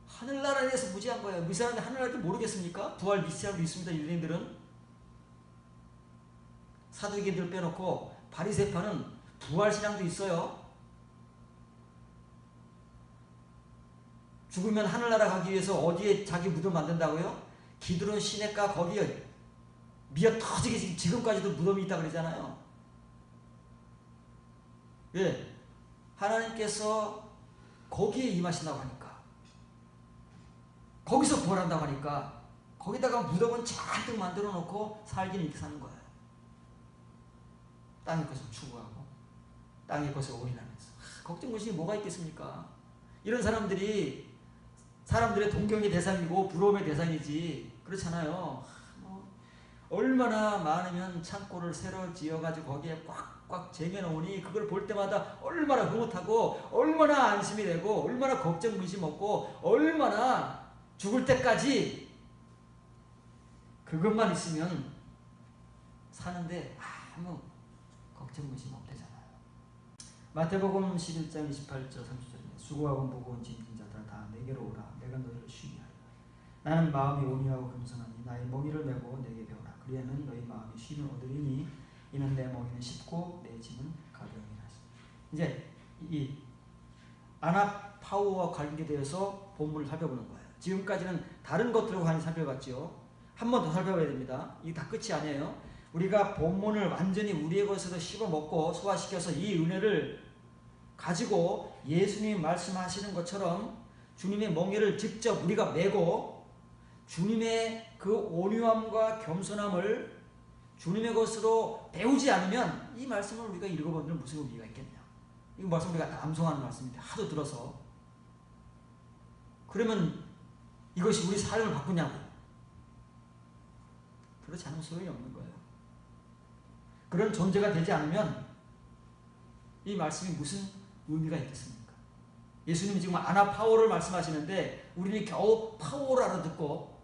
하늘나라에 대해서 무지한 거예요. 이 사람이 하늘나라를 모르겠습니까? 부활 미시아로 믿습니다. 유대인들은. 사두개인들 빼놓고 바리새파는 부활신앙도 있어요. 죽으면 하늘나라 가기 위해서 어디에 자기 무덤 만든다고요? 기드론 시내가 거기에 미어 터지게 지금까지도 무덤이 있다 그러잖아요. 왜? 하나님께서 거기에 임하신다고 하니까, 거기서 부활한다고 하니까 거기다가 무덤은 잔뜩 만들어 놓고 살기는 이렇게 사는 거예요. 땅의 것을 추구하고 땅의 것을 올인하면서. 걱정 무시 뭐가 있겠습니까? 이런 사람들이 사람들의 동경의 대상이고 부러움의 대상이지. 그렇잖아요. 얼마나 많으면 창고를 새로 지어가지고 거기에 꽉꽉 쟁여놓으니 그걸 볼 때마다 얼마나 흐뭇하고 얼마나 안심이 되고 얼마나 걱정 무심 없고 얼마나 죽을 때까지 그것만 있으면 사는데 아무 걱정 무심 없대잖아요. 마태복음 11장 28절 30절입니다. 수고하고 무거운 짐진 자들아 다 내게로 오라. 내가 너희를 쉬게 하리라. 나는 마음이 온유하고 겸손하니 나의 멍에를 메고 내게 배우라. 그리하면 너희 마음이 쉼을 얻으리니 이는 내 멍에는 쉽고 내 짐은 가벼움이라. 이제 이 아나파우와 관계되어서 본문을 살펴보는 거예요. 지금까지는 다른 것들과 관해 살펴봤지요. 한 번 더 살펴봐야 됩니다. 이게 다 끝이 아니에요. 우리가 본문을 완전히 우리의 것으로 씹어먹고 소화시켜서 이 은혜를 가지고 예수님이 말씀하시는 것처럼 주님의 멍에를 직접 우리가 메고 주님의 그 온유함과 겸손함을 주님의 것으로 배우지 않으면 이 말씀을 우리가 읽어보면 무슨 의미가 있겠냐. 이 말씀 우리가 남송하는 말씀인데 하도 들어서 그러면 이것이 우리 삶을 바꾸냐고. 그렇지 않으면 소용이 없는 거예요. 그런 존재가 되지 않으면 이 말씀이 무슨 의미가 있겠습니까? 예수님이 지금 아나파오를 말씀하시는데 우리는 겨우 파오를 알아듣고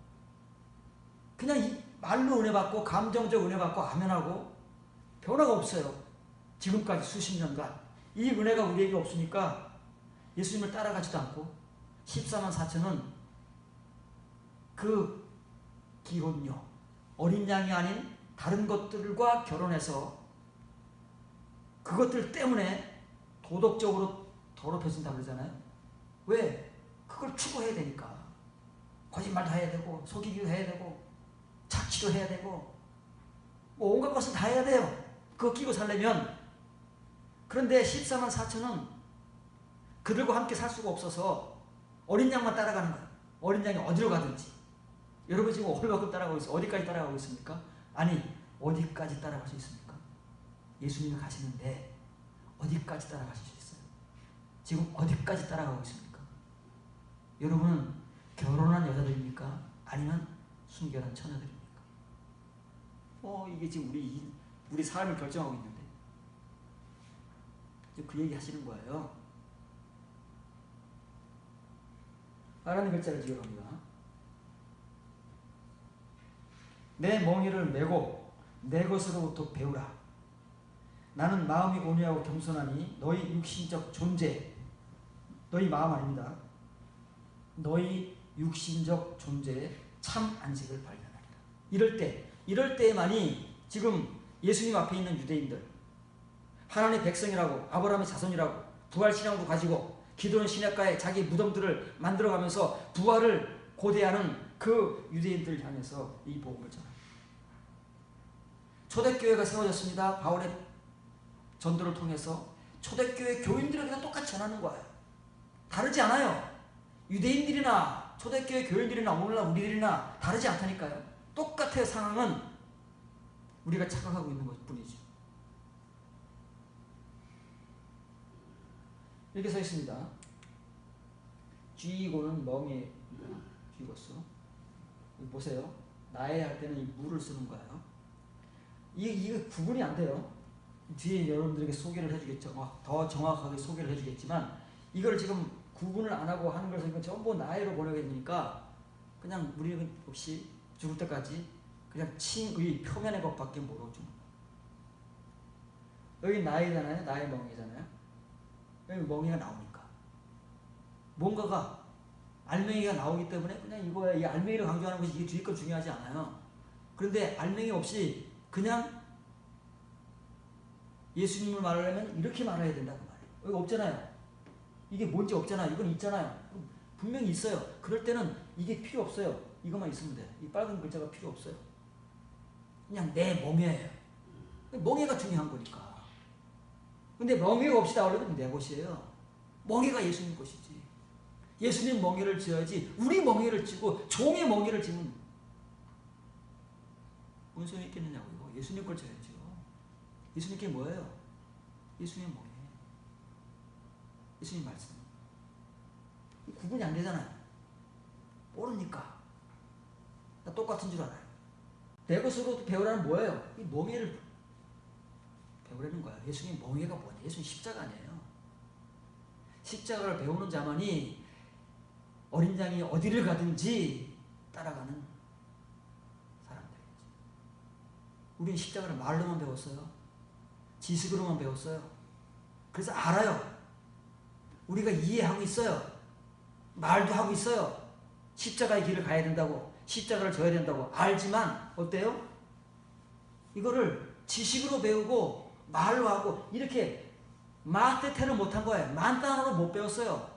그냥 이 말로 은혜 받고 감정적 은혜 받고 아멘하고 변화가 없어요. 지금까지 수십 년간 이 은혜가 우리에게 없으니까 예수님을 따라가지도 않고 14만 4천은 그 기혼녀, 어린 양이 아닌 다른 것들과 결혼해서 그것들 때문에 도덕적으로 더럽혀진다고 그러잖아요. 왜? 그걸 추구해야 되니까. 거짓말도 해야 되고 속이기도 해야 되고 착취도 해야 되고 뭐 온갖 것을 다 해야 돼요. 그거 끼고 살려면. 그런데 14만 4천은 그들과 함께 살 수가 없어서 어린 양만 따라가는 거예요. 어린 양이 어디로 가든지. 여러분 지금 얼마큼 따라가고 있어요? 어디까지 따라가고 있습니까? 아니, 어디까지 따라갈 수 있습니까? 예수님이 가시는데 어디까지 따라가실 수 있어요? 지금 어디까지 따라가고 있습니까? 여러분은 결혼한 여자들입니까? 아니면 순결한 처녀들입니까? 이게 지금 우리 삶을 결정하고 있는데 그 얘기 하시는 거예요. 하나님 글자를 기억합니다. 내 멍에를 메고 내 것으로부터 배우라. 나는 마음이 온유하고 겸손하니 너희 육신적 존재, 너희 마음 아닙니다. 너희 육신적 존재의 참 안식을 발견하리라. 이럴 때에만이 지금 예수님 앞에 있는 유대인들, 하나님의 백성이라고, 아브라함의 자손이라고, 부활신앙도 가지고 기도원 시냇가에 자기 무덤들을 만들어가면서 부활을 고대하는 그 유대인들을 향해서 이 복음을 전합니다. 초대교회가 세워졌습니다. 바울의 전도를 통해서 초대교회 교인들에게도 똑같이 전하는 거예요. 다르지 않아요. 유대인들이나 초대교회 교인들이나 오늘날 우리들이나 다르지 않다니까요. 똑같아요. 상황은 우리가 착각하고 있는 것 뿐이죠. 이렇게 써 있습니다. 쥐고는 멍에 쥐고서 보세요. 나의 할 때는 이 무를 쓰는 거예요. 이게 구분이 안 돼요. 뒤에 여러분들에게 소개를 해주겠죠. 더 정확하게 소개를 해주겠지만 이걸 지금 구분을 안 하고 하는 것을 전부 나의로 보내게 되니까 그냥 우리는 없이 죽을 때까지 그냥 칭의 표면의 것밖에 모르죠. 여기 나이잖아요. 나의 멍이잖아요. 여기 멍이가 나오니까 뭔가가 알맹이가 나오기 때문에 그냥 이거야. 이 알맹이를 강조하는 것이 이게 뒤에 건 중요하지 않아요. 그런데 알맹이 없이 그냥 예수님을 말하려면 이렇게 말해야 된다고 말해요. 여기 없잖아요. 이게 뭔지 없잖아요. 이건 있잖아요. 분명히 있어요. 그럴 때는 이게 필요 없어요. 이것만 있으면 돼요. 이 빨간 글자가 필요 없어요. 그냥 내 멍에예요. 멍에가 중요한 거니까. 근데 멍에가 없이 나오려면 내 것이에요. 멍에가 예수님 것이지. 예수님 멍에를 지어야지 우리 멍에를 지고 종의 멍에를 지면 무슨 소용이 있겠느냐고요. 예수님 걸 져야죠. 예수님 게 뭐예요? 예수님 멍에. 예수님 말씀. 구분이 안 되잖아요. 모르니까. 나 똑같은 줄 알아요. 내 것으로 배우라는 뭐예요? 이 멍에를 배우라는 거야. 예수님 멍에가 뭐냐? 예수님 십자가 아니에요. 십자가를 배우는 자만이 어린 양이 어디를 가든지 따라가는 사람들이지. 우리는 십자가를 말로만 배웠어요. 지식으로만 배웠어요. 그래서 알아요. 우리가 이해하고 있어요. 말도 하고 있어요. 십자가의 길을 가야 된다고, 십자가를 져야 된다고 알지만 어때요? 이거를 지식으로 배우고 말로 하고 이렇게 마테테를 못한 거예요. 만단어로 못 배웠어요.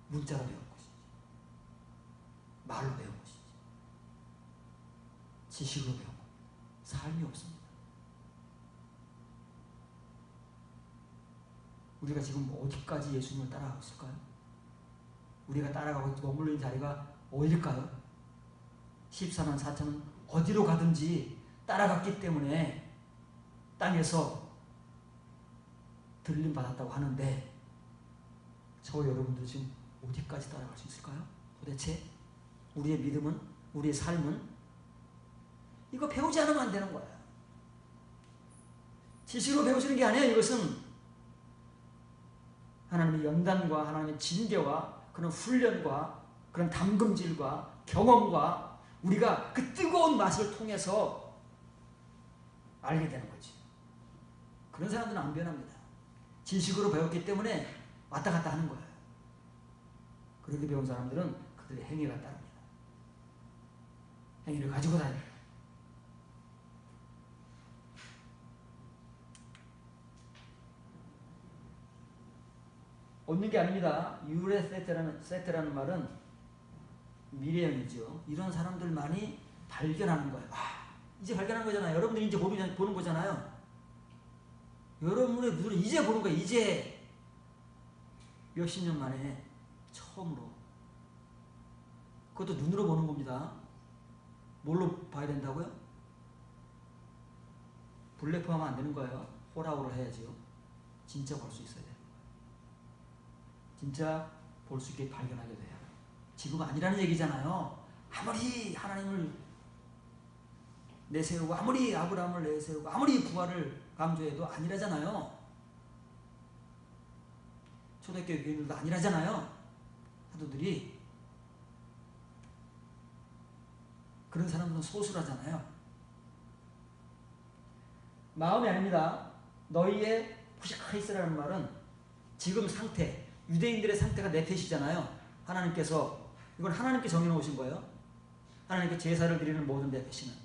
문자로 배운 것이지. 말로 배운 것이지. 지식으로 배운 겁니다. 삶이 없습니다. 우리가 지금 어디까지 예수님을 따라가고 있을까요? 우리가 따라가고 머물러 있는 자리가 어딜까요? 14만 4천은 어디로 가든지 따라갔기 때문에 땅에서 들림 받았다고 하는데 저 여러분들 지금 어디까지 따라갈 수 있을까요? 도대체 우리의 믿음은, 우리의 삶은 이거 배우지 않으면 안 되는 거예요. 지식으로 배우시는 게 아니에요. 이것은 하나님의 연단과 하나님의 징계와 그런 훈련과 그런 담금질과 경험과 우리가 그 뜨거운 맛을 통해서 알게 되는 거지. 그런 사람들은 안 변합니다. 지식으로 배웠기 때문에 왔다 갔다 하는 거예요. 그렇게 배운 사람들은 그 그들의 행위가 따릅니다. 행위를 가지고 다닙니다. 얻는 게 아닙니다. 유레세테라는 말은 미래형이죠. 이런 사람들만이 발견하는 거예요. 이제 발견한 거잖아요. 여러분들이 이제 보는 거잖아요. 여러분의 눈으로 이제 보는 거예요. 이제 몇십 년 만에 처음으로. 그것도 눈으로 보는 겁니다. 뭘로 봐야 된다고요? 블레프하면 안 되는 거예요. 호라우로 해야지요. 진짜 볼 수 있어야 돼요. 진짜 볼 수 있게 발견하게 돼요. 지금 아니라는 얘기잖아요. 아무리 하나님을 내세우고 아무리 아브라함을 내세우고 아무리 부활을 강조해도 아니라잖아요. 초대교회 교인들도 아니라잖아요. 사도들이. 그런 사람들은 소수라잖아요. 마음이 아닙니다. 너희의 푸시카 이스라는 말은 지금 상태, 유대인들의 상태가 네페시잖아요. 하나님께서, 이건 하나님께 정해놓으신 거예요. 하나님께 제사를 드리는 모든 네페시는.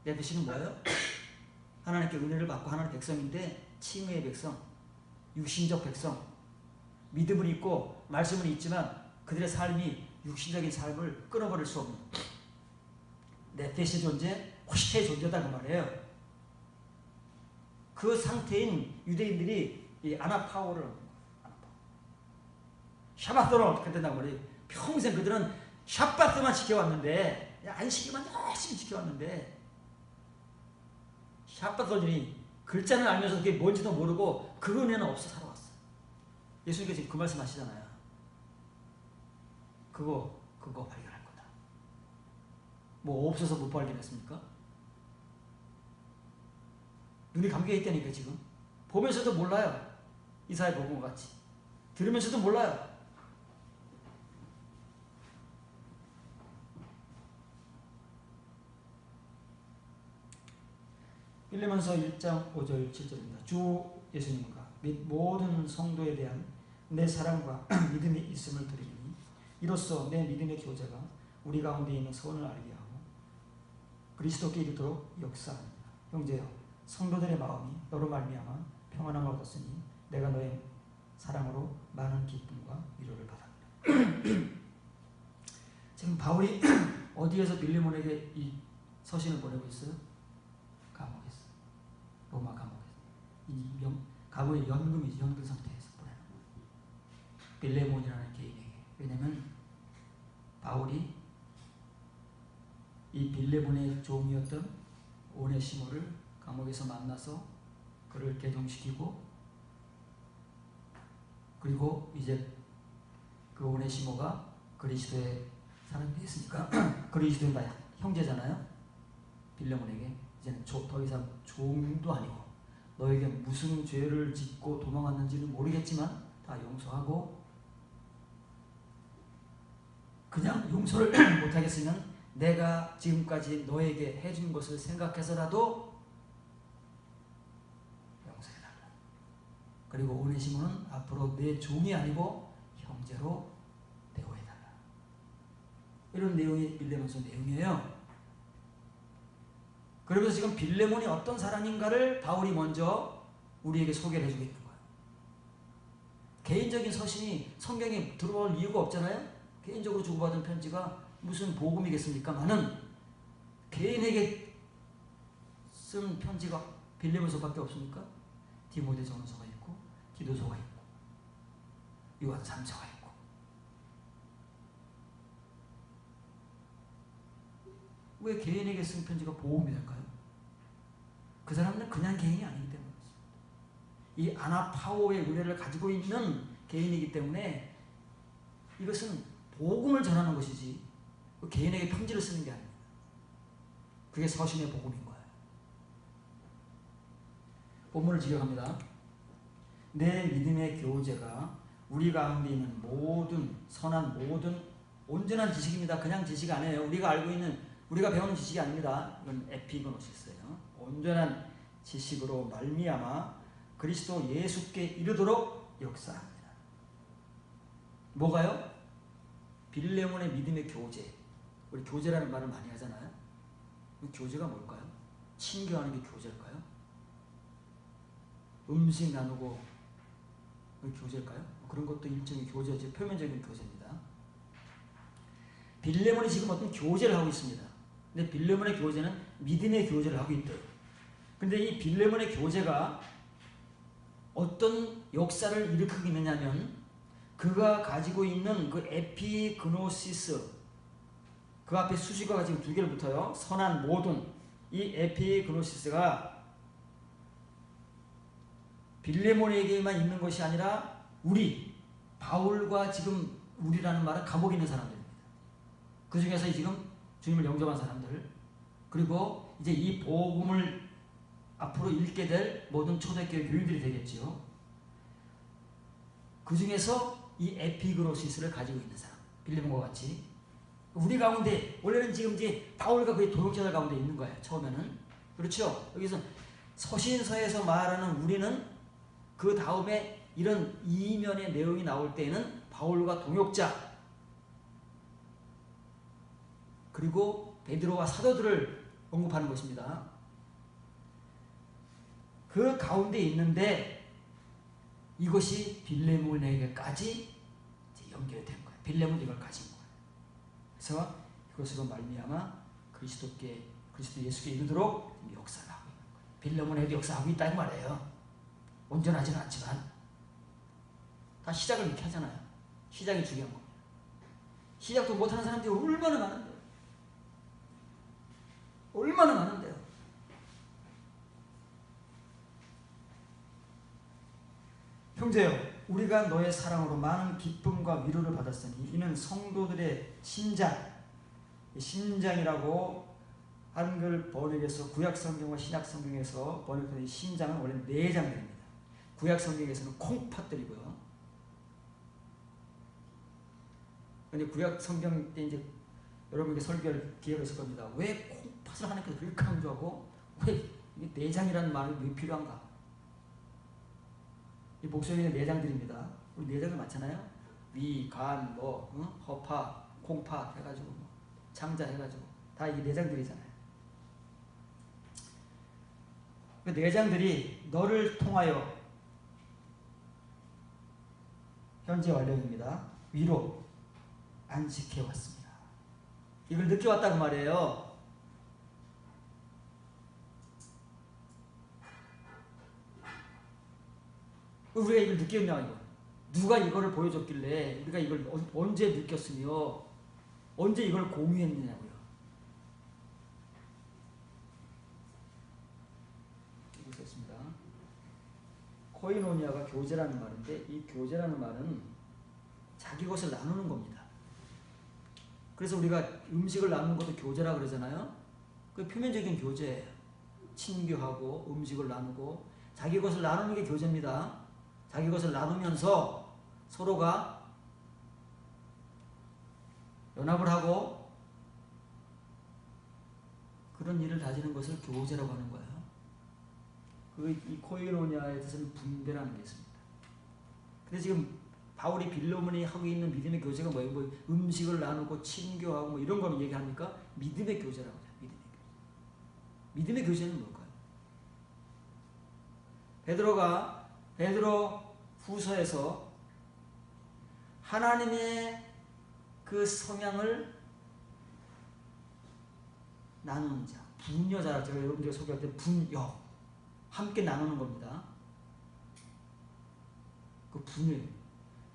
네페시는 뭐예요? 하나님께 은혜를 받고 하나님의 백성인데 칭의의 백성, 육신적 백성, 믿음은 있고 말씀은 있지만 그들의 삶이 육신적인 삶을 끊어버릴 수 없는 네페시 존재, 호시테의 존재다 그 말이에요. 그 상태인 유대인들이 이 아나파오를 샤바토로 어떻게 된다고 말이에요. 평생 그들은 샤바트만 지켜왔는데, 안식일만 열심히 지켜왔는데, 샤바토들이 글자는 알면서 그게 뭔지도 모르고 그 은혜는 없어 살아왔어. 예수님께서 지금 그 말씀 하시잖아요. 그거 발견할 거다. 뭐 없어서 못 발견했습니까? 눈이 감겨 있다니까 지금. 보면서도 몰라요. 이사야 복음 같이. 들으면서도 몰라요. 빌레몬서 1장 5절 7절입니다. 주 예수님과 및 모든 성도에 대한 내 사랑과 믿음이 있음을 드리니 이로써 내 믿음의 교제가 우리 가운데 있는 선을 알게 하고 그리스도께 이르도록 역사합니다. 형제여, 성도들의 마음이 너로 말미암아 평안함을 얻었으니 내가 너의 사랑으로 많은 기쁨과 위로를 받았다. 지금 바울이 어디에서 빌레몬에게 이 서신을 보내고 있어요? 감옥에서. 로마 감옥에서. 감옥의 연금이지. 연금 상태에서 보내는 거예요. 빌레몬이라는 개인에게. 왜냐면 바울이 이 빌레몬의 종이었던 오네시모를 감옥에서 만나서 그를 개종시키고, 그리고 이제 그 오네시모가 그리스도의 사람이 됐으니까 그리스도의 형제잖아요. 빌레몬에게 이제는 더 이상 종도 아니고 너에게 무슨 죄를 짓고 도망왔는지는 모르겠지만 다 용서하고, 그냥 용서를 못하겠으면 내가 지금까지 너에게 해준 것을 생각해서라도 용서해달라. 그리고 오네시모는 앞으로 내 종이 아니고 형제로 대우해달라. 이런 내용이 빌레몬서 내용이에요. 그러면서 지금 빌레몬이 어떤 사람인가를 바울이 먼저 우리에게 소개를 해주고 있는 거예요. 개인적인 서신이 성경에 들어올 이유가 없잖아요. 개인적으로 주고받은 편지가 무슨 복음이겠습니까마는 개인에게 쓴 편지가 빌레몬서밖에 없습니까? 디모데전서가 있고 디도서가 있고 요한 3서가 있고. 왜 개인에게 쓴 편지가 복음이 될까요? 그 사람은 그냥 개인이 아니기 때문에 그렇습니다. 이 아나파오의 은혜를 가지고 있는 개인이기 때문에 이것은 복음을 전하는 것이지 개인에게 편지를 쓰는 게 아닙니다. 그게 서신의 복음인 거예요. 본문을 지켜갑니다. 내 믿음의 교제가 우리 가운데 있는 모든 선한 모든 온전한 지식입니다. 그냥 지식 아니에요. 우리가 배우는 지식이 아닙니다. 이건 에피그노시스예요. 온전한 지식으로 말미암아 그리스도 예수께 이르도록 역사합니다. 뭐가요? 빌레몬의 믿음의 교제. 우리 교제라는 말을 많이 하잖아요. 교제가 뭘까요? 친교하는 게 교제일까요? 음식 나누고 교제일까요? 그런 것도 일종의 교제죠. 표면적인 교제입니다. 빌레몬이 지금 어떤 교제를 하고 있습니다. 근데 빌레몬의 교제는 믿음의 교제를 하고 있대요. 근데 이 빌레몬의 교제가 어떤 역사를 일으키게 되냐면 그가 가지고 있는 그 에피그노시스, 그 앞에 수식어가 지금 두 개를 붙어요. 선한 모든. 이 에피그노시스가 빌레몬에게만 있는 것이 아니라 우리 바울과 지금 우리라는 말은 감옥에 있는 사람들입니다. 그 중에서 지금 주님을 영접한 사람들, 그리고 이제 이 복음을 앞으로 읽게 될 모든 초대교회 교인들이 되겠지요. 그 중에서 이 에피그노시스를 가지고 있는 사람, 빌레몬과 같이 우리 가운데, 원래는 지금 이제 바울과 그의 동역자들 가운데 있는 거예요. 처음에는. 그렇죠? 여기서 서신서에서 말하는 우리는 그 다음에 이런 이면의 내용이 나올 때에는 바울과 동역자, 그리고 베드로와 사도들을 언급하는 것입니다. 그 가운데 있는데 이것이 빌레몬에게까지 연결된 거예요. 빌레몬이 이걸 가진 거예요. 그래서 이것으로 말미암아 그리스도 예수께 이르도록 역사를 하고 있는 거예요. 빌레몬에도 역사하고 있다는 말이에요. 온전하지는 않지만 다 시작을 이렇게 하잖아요. 시작이 중요한 겁니다. 시작도 못하는 사람들이 얼마나 많은데요. 얼마나 많은데요. 형제여, 우리가 너의 사랑으로 많은 기쁨과 위로를 받았으니 이는 성도들의 심장이라고 한글 번역에서 구약 성경과 신약 성경에서 번역된 심장은 원래 내장들입니다. 구약 성경에서는 콩팥들이고요. 근데 구약 성경 때 이제 여러분에게 설교할 기회가 있을 겁니다. 왜 콩팥을 하나님께서 그렇게 강조하고 왜 내장이라는 말이 왜 필요한가? 이 목소리는 내장들입니다. 우리 내장들 많잖아요. 위, 간, 허파, 콩팥 해가지고 창자 해가지고 다 이게 내장들이잖아요. 그 내장들이 너를 통하여 현재 완료입니다. 위로 안식해 왔습니다. 이걸 느껴왔다고 말이에요. 우리가 이걸 느꼈냐고. 누가 이거를 보여줬길래 우리가 이걸 언제 느꼈으며 언제 이걸 공유했느냐고요. 여기 있습니다. 코이노니아가 교제라는 말인데 이 교제라는 말은 자기 것을 나누는 겁니다. 그래서 우리가 음식을 나누는 것도 교제라고 그러잖아요. 그 표면적인 교제예요. 친교하고 음식을 나누고 자기 것을 나누는 게 교제입니다. 자기 것을 나누면서 서로가 연합을 하고 그런 일을 다지는 것을 교제라고 하는 거예요. 이 코이노니아에 대해서는 분배라는 게 있습니다. 근데 지금 바울이 빌레몬이 하고 있는 믿음의 교제가 뭐예요? 음식을 나누고 친교하고 이런 거는 얘기합니까? 믿음의 교제라고 해요. 믿음의 교제는 뭘까요? 베드로 후서에서 하나님의 그 성향을 나누는 자, 분여자라고 제가 여러분들에게 소개할 때 분여, 함께 나누는 겁니다. 그 분여,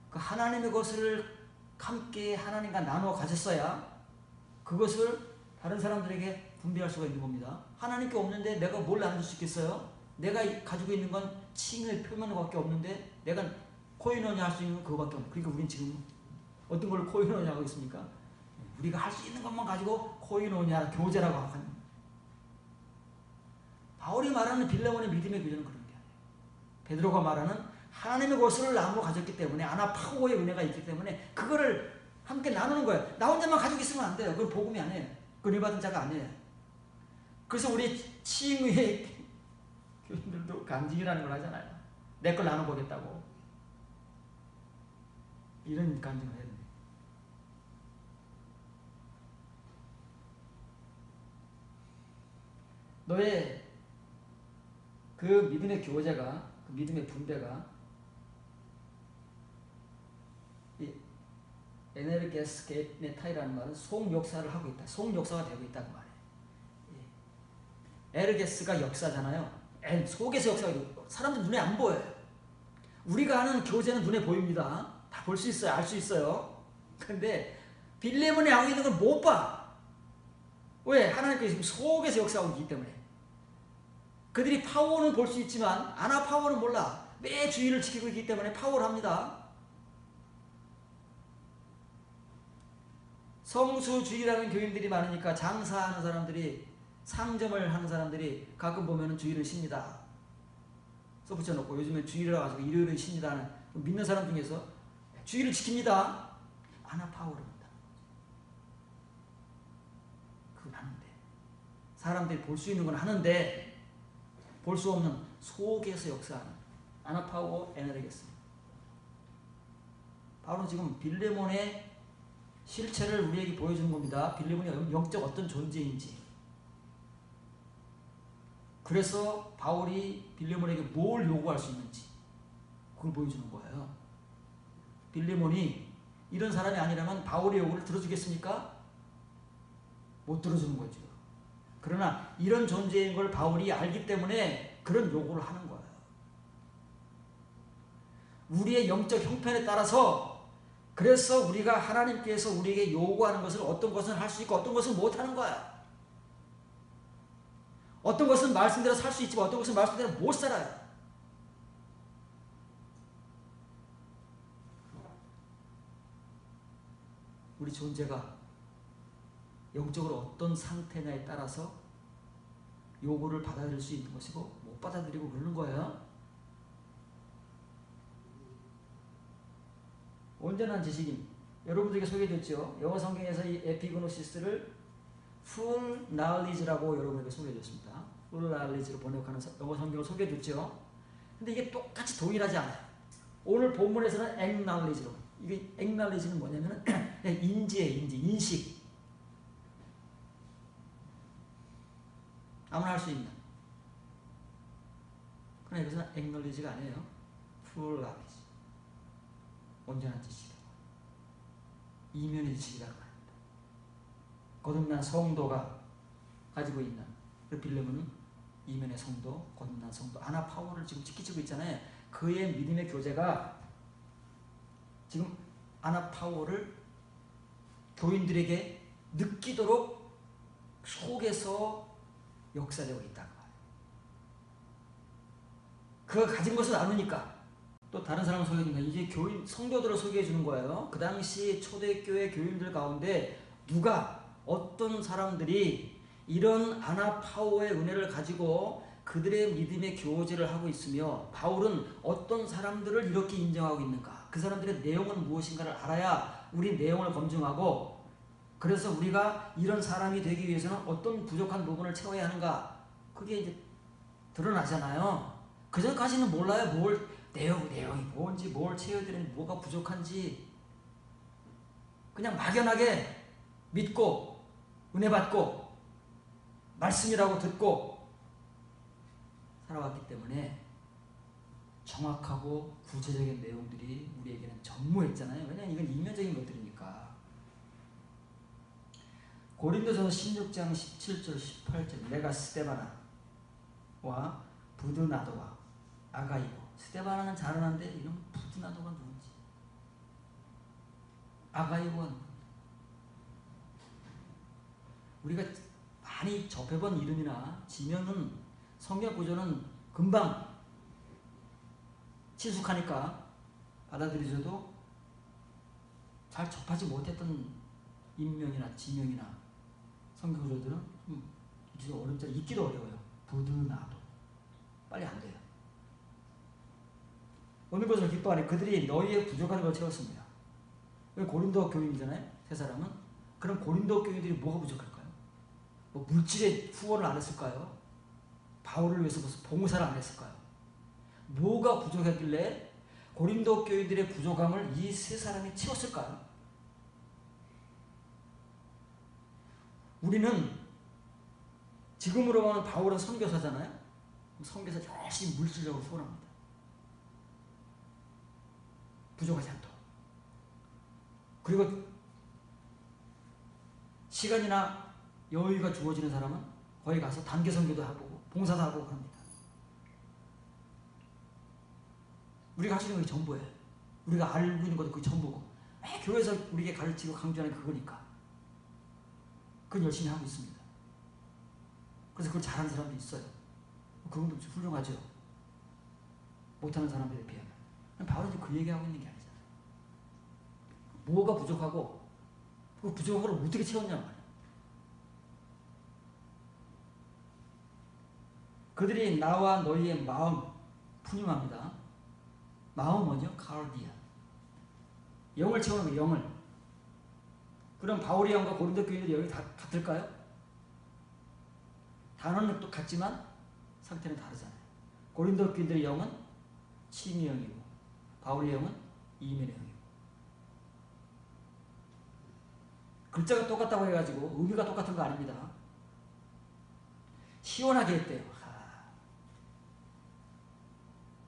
그 하나님의 것을 함께 하나님과 나누어 가졌어야 그것을 다른 사람들에게 분배할 수가 있는 겁니다. 하나님께 없는데 내가 뭘 나눌 수 있겠어요? 내가 가지고 있는 건 칭의 표면밖에 없는데 내가 코이노니아 할 수 있는 건 그거밖에 없는. 그러니까 우린 지금 어떤 걸 코이노니아 하고 있습니까? 우리가 할 수 있는 것만 가지고 코이노니아 교제라고 하는. 바울이 말하는 빌레몬의 믿음의 교제는 그런 게 아니에요. 베드로가 말하는 하나님의 것을 나누어 가졌기 때문에 아나파고의 은혜가 있기 때문에 그거를 함께 나누는 거예요. 나 혼자만 가지고 있으면 안 돼요. 그건 복음이 아니에요. 그건 받은 자가 아니에요. 그래서 우리 칭의의 교인들도 간증이라는 걸 하잖아요. 내 걸 나눠보겠다고. 이런 간증을 해야 됩니다. 너의 그 믿음의 교제가, 그 믿음의 분배가 이 에네르게스 게네타이라는 말은 속 역사를 하고 있다. 속 역사가 되고 있다는 말이에요. 에르게스가 역사잖아요. 속에서 역사가 되고 사람들 눈에 안 보여요. 우리가 하는 교제는 눈에 보입니다. 다 볼 수 있어요. 알 수 있어요. 그런데 빌레몬이 하고 있는 걸 못 봐. 왜? 하나님께서 지금 속에서 역사하고 있기 때문에. 그들이 파워는 볼 수 있지만 아나 파워는 몰라. 매 주의를 지키고 있기 때문에 파워를 합니다. 성수주의라는 교인들이 많으니까 장사하는 사람들이, 상점을 하는 사람들이 가끔 보면은 주의를 쉽니다. 써 붙여놓고 요즘에 주의를 가지고 일요일은 쉽니다 하는 믿는 사람 중에서 주의를 지킵니다. 아나 파워입니다. 그건 하는데 사람들이 볼 수 있는 건 하는데 볼 수 없는 속에서 역사하는 아나 파워 에너지겠습니다. 바로 지금 빌레몬의 실체를 우리에게 보여주는 겁니다. 빌레몬이 영적 어떤 존재인지. 그래서 바울이 빌레몬에게 뭘 요구할 수 있는지 그걸 보여주는 거예요. 빌레몬이 이런 사람이 아니라면 바울의 요구를 들어주겠습니까? 못 들어주는 거죠. 그러나 이런 존재인 걸 바울이 알기 때문에 그런 요구를 하는 거예요. 우리의 영적 형편에 따라서, 그래서 우리가 하나님께서 우리에게 요구하는 것을 어떤 것은 할 수 있고 어떤 것은 못하는 거야. 어떤 것은 말씀대로 살 수 있지만 어떤 것은 말씀대로 못 살아요. 우리 존재가 영적으로 어떤 상태냐에 따라서 요구를 받아들일 수 있는 것이고 못 받아들이고 그러는 거예요. 온전한 지식인, 여러분들에게 소개해줬죠. 영어 성경에서 이 에피그노시스를 full knowledge라고 여러분에게 소개해줬습니다. full knowledge로 번역하는 영어 성경을 소개해줬죠. 근데 이게 똑같이 동일하지 않아요. 오늘 본문에서는 acknowledge로, 이게 acknowledge는 뭐냐면 인지예요. 인식. 아무나 할 수 있는. 그러나 이것은 acknowledge가 아니에요. full knowledge. 온전한 지식이다. 이면의 지식이라고 합니다. 거듭난 성도가 가지고 있는 그 빌레몬은 이면의 성도, 거듭난 성도, 아나 파워를 지금 지키고 있잖아요. 그의 믿음의 교제가 지금 아나 파워를 교인들에게 느끼도록 속에서 역사되고 있다고 해요. 그가 가진 것을 나누니까 또 다른 사람을 소개해주니까 이제 교인, 성도들을 소개해 주는 거예요. 그 당시 초대교회 교인들 가운데 누가, 어떤 사람들이 이런 아나 파워의 은혜를 가지고 그들의 믿음의 교제를 하고 있으며 바울은 어떤 사람들을 이렇게 인정하고 있는가, 그 사람들의 내용은 무엇인가를 알아야 우리 내용을 검증하고, 그래서 우리가 이런 사람이 되기 위해서는 어떤 부족한 부분을 채워야 하는가, 그게 이제 드러나잖아요. 그 전까지는 몰라요. 내용이 뭔지, 뭘 채워야 되는지, 뭐가 부족한지. 그냥 막연하게 믿고 은혜 받고 말씀이라고 듣고 살아왔기 때문에 정확하고 구체적인 내용들이 우리에게는 전무했잖아요. 왜냐하면 이건 이면적인 것들이니까. 고린도전서 16장 17절 18절 내가 스데바나와 부드나도와 아가이고, 스데바나는 잘하는데 이런 부드나도가 누군지, 아가이고가 누군지, 우리가 많이 접해본 이름이나 지명은, 성경 구조는 금방 친숙하니까 받아들이셔도 잘 접하지 못했던 인명이나 지명이나 성경 구조들은 좀 어렵잖아요. 읽기도 어려워요. 부드나도 빨리 안 돼요. 오늘 것을 기뻐하니 그들이 너희의 부족한 걸 채웠습니다. 고린도 교인이잖아요. 세 사람은. 그럼 고린도 교인들이 뭐가 부족할까요? 뭐 물질의 후원을 안 했을까요? 바울을 위해서 무슨 봉사를 안 했을까요? 뭐가 부족했길래 고린도 교인들의 부족함을 이 세 사람이 채웠을까요? 우리는 지금으로 보면 바울은 선교사잖아요. 선교사 열심히 물질적으로 소원합니다. 부족하지 않도록. 그리고 시간이나 여유가 주어지는 사람은 거기 가서 단기 선교도 하고 봉사도 하고 그럽니다. 우리가 할 수 있는 게 전부예요. 우리가 알고 있는 것도 그게 전부고 교회에서 우리에게 가르치고 강조하는 그거니까 그건 열심히 하고 있습니다. 그래서 그걸 잘하는 사람도 있어요. 그분도 훌륭하죠. 못하는 사람들에 비하면. 바울은 그 얘기하고 있는 게 아니잖아요. 뭐가 부족하고 그 부족한 걸 어떻게 채웠냐 말이에요. 그들이 나와 너희의 마음 푸념합니다. 마음 뭐죠? 카르디아. 영을 채우는 거예요. 영을. 그럼 바울의 영과 고린도 교인들의 영이 다 같을까요? 단어는 또 같지만 상태는 다르잖아요. 고린도 교인들의 영은 치유의 영이고 바울의 영은 이민의 영이고 글자가 똑같다고 해가지고 의미가 똑같은 거 아닙니다. 시원하게 했대요.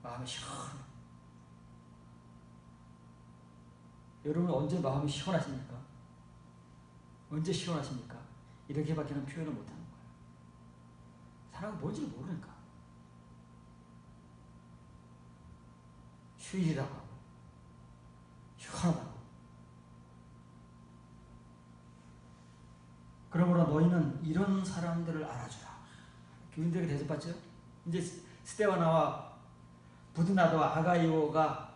마음이 시원해. 여러분 언제 마음이 시원하십니까? 언제 시원하십니까? 이렇게밖에는 표현을 못하는 거예요. 사람은 뭔지를 모르니까. 휴일이라고 하고 시원하다고. 그러므로 너희는 이런 사람들을 알아주라. 교인들에게 대접받죠? 이제 스데바나와 부드나도와 아가이오가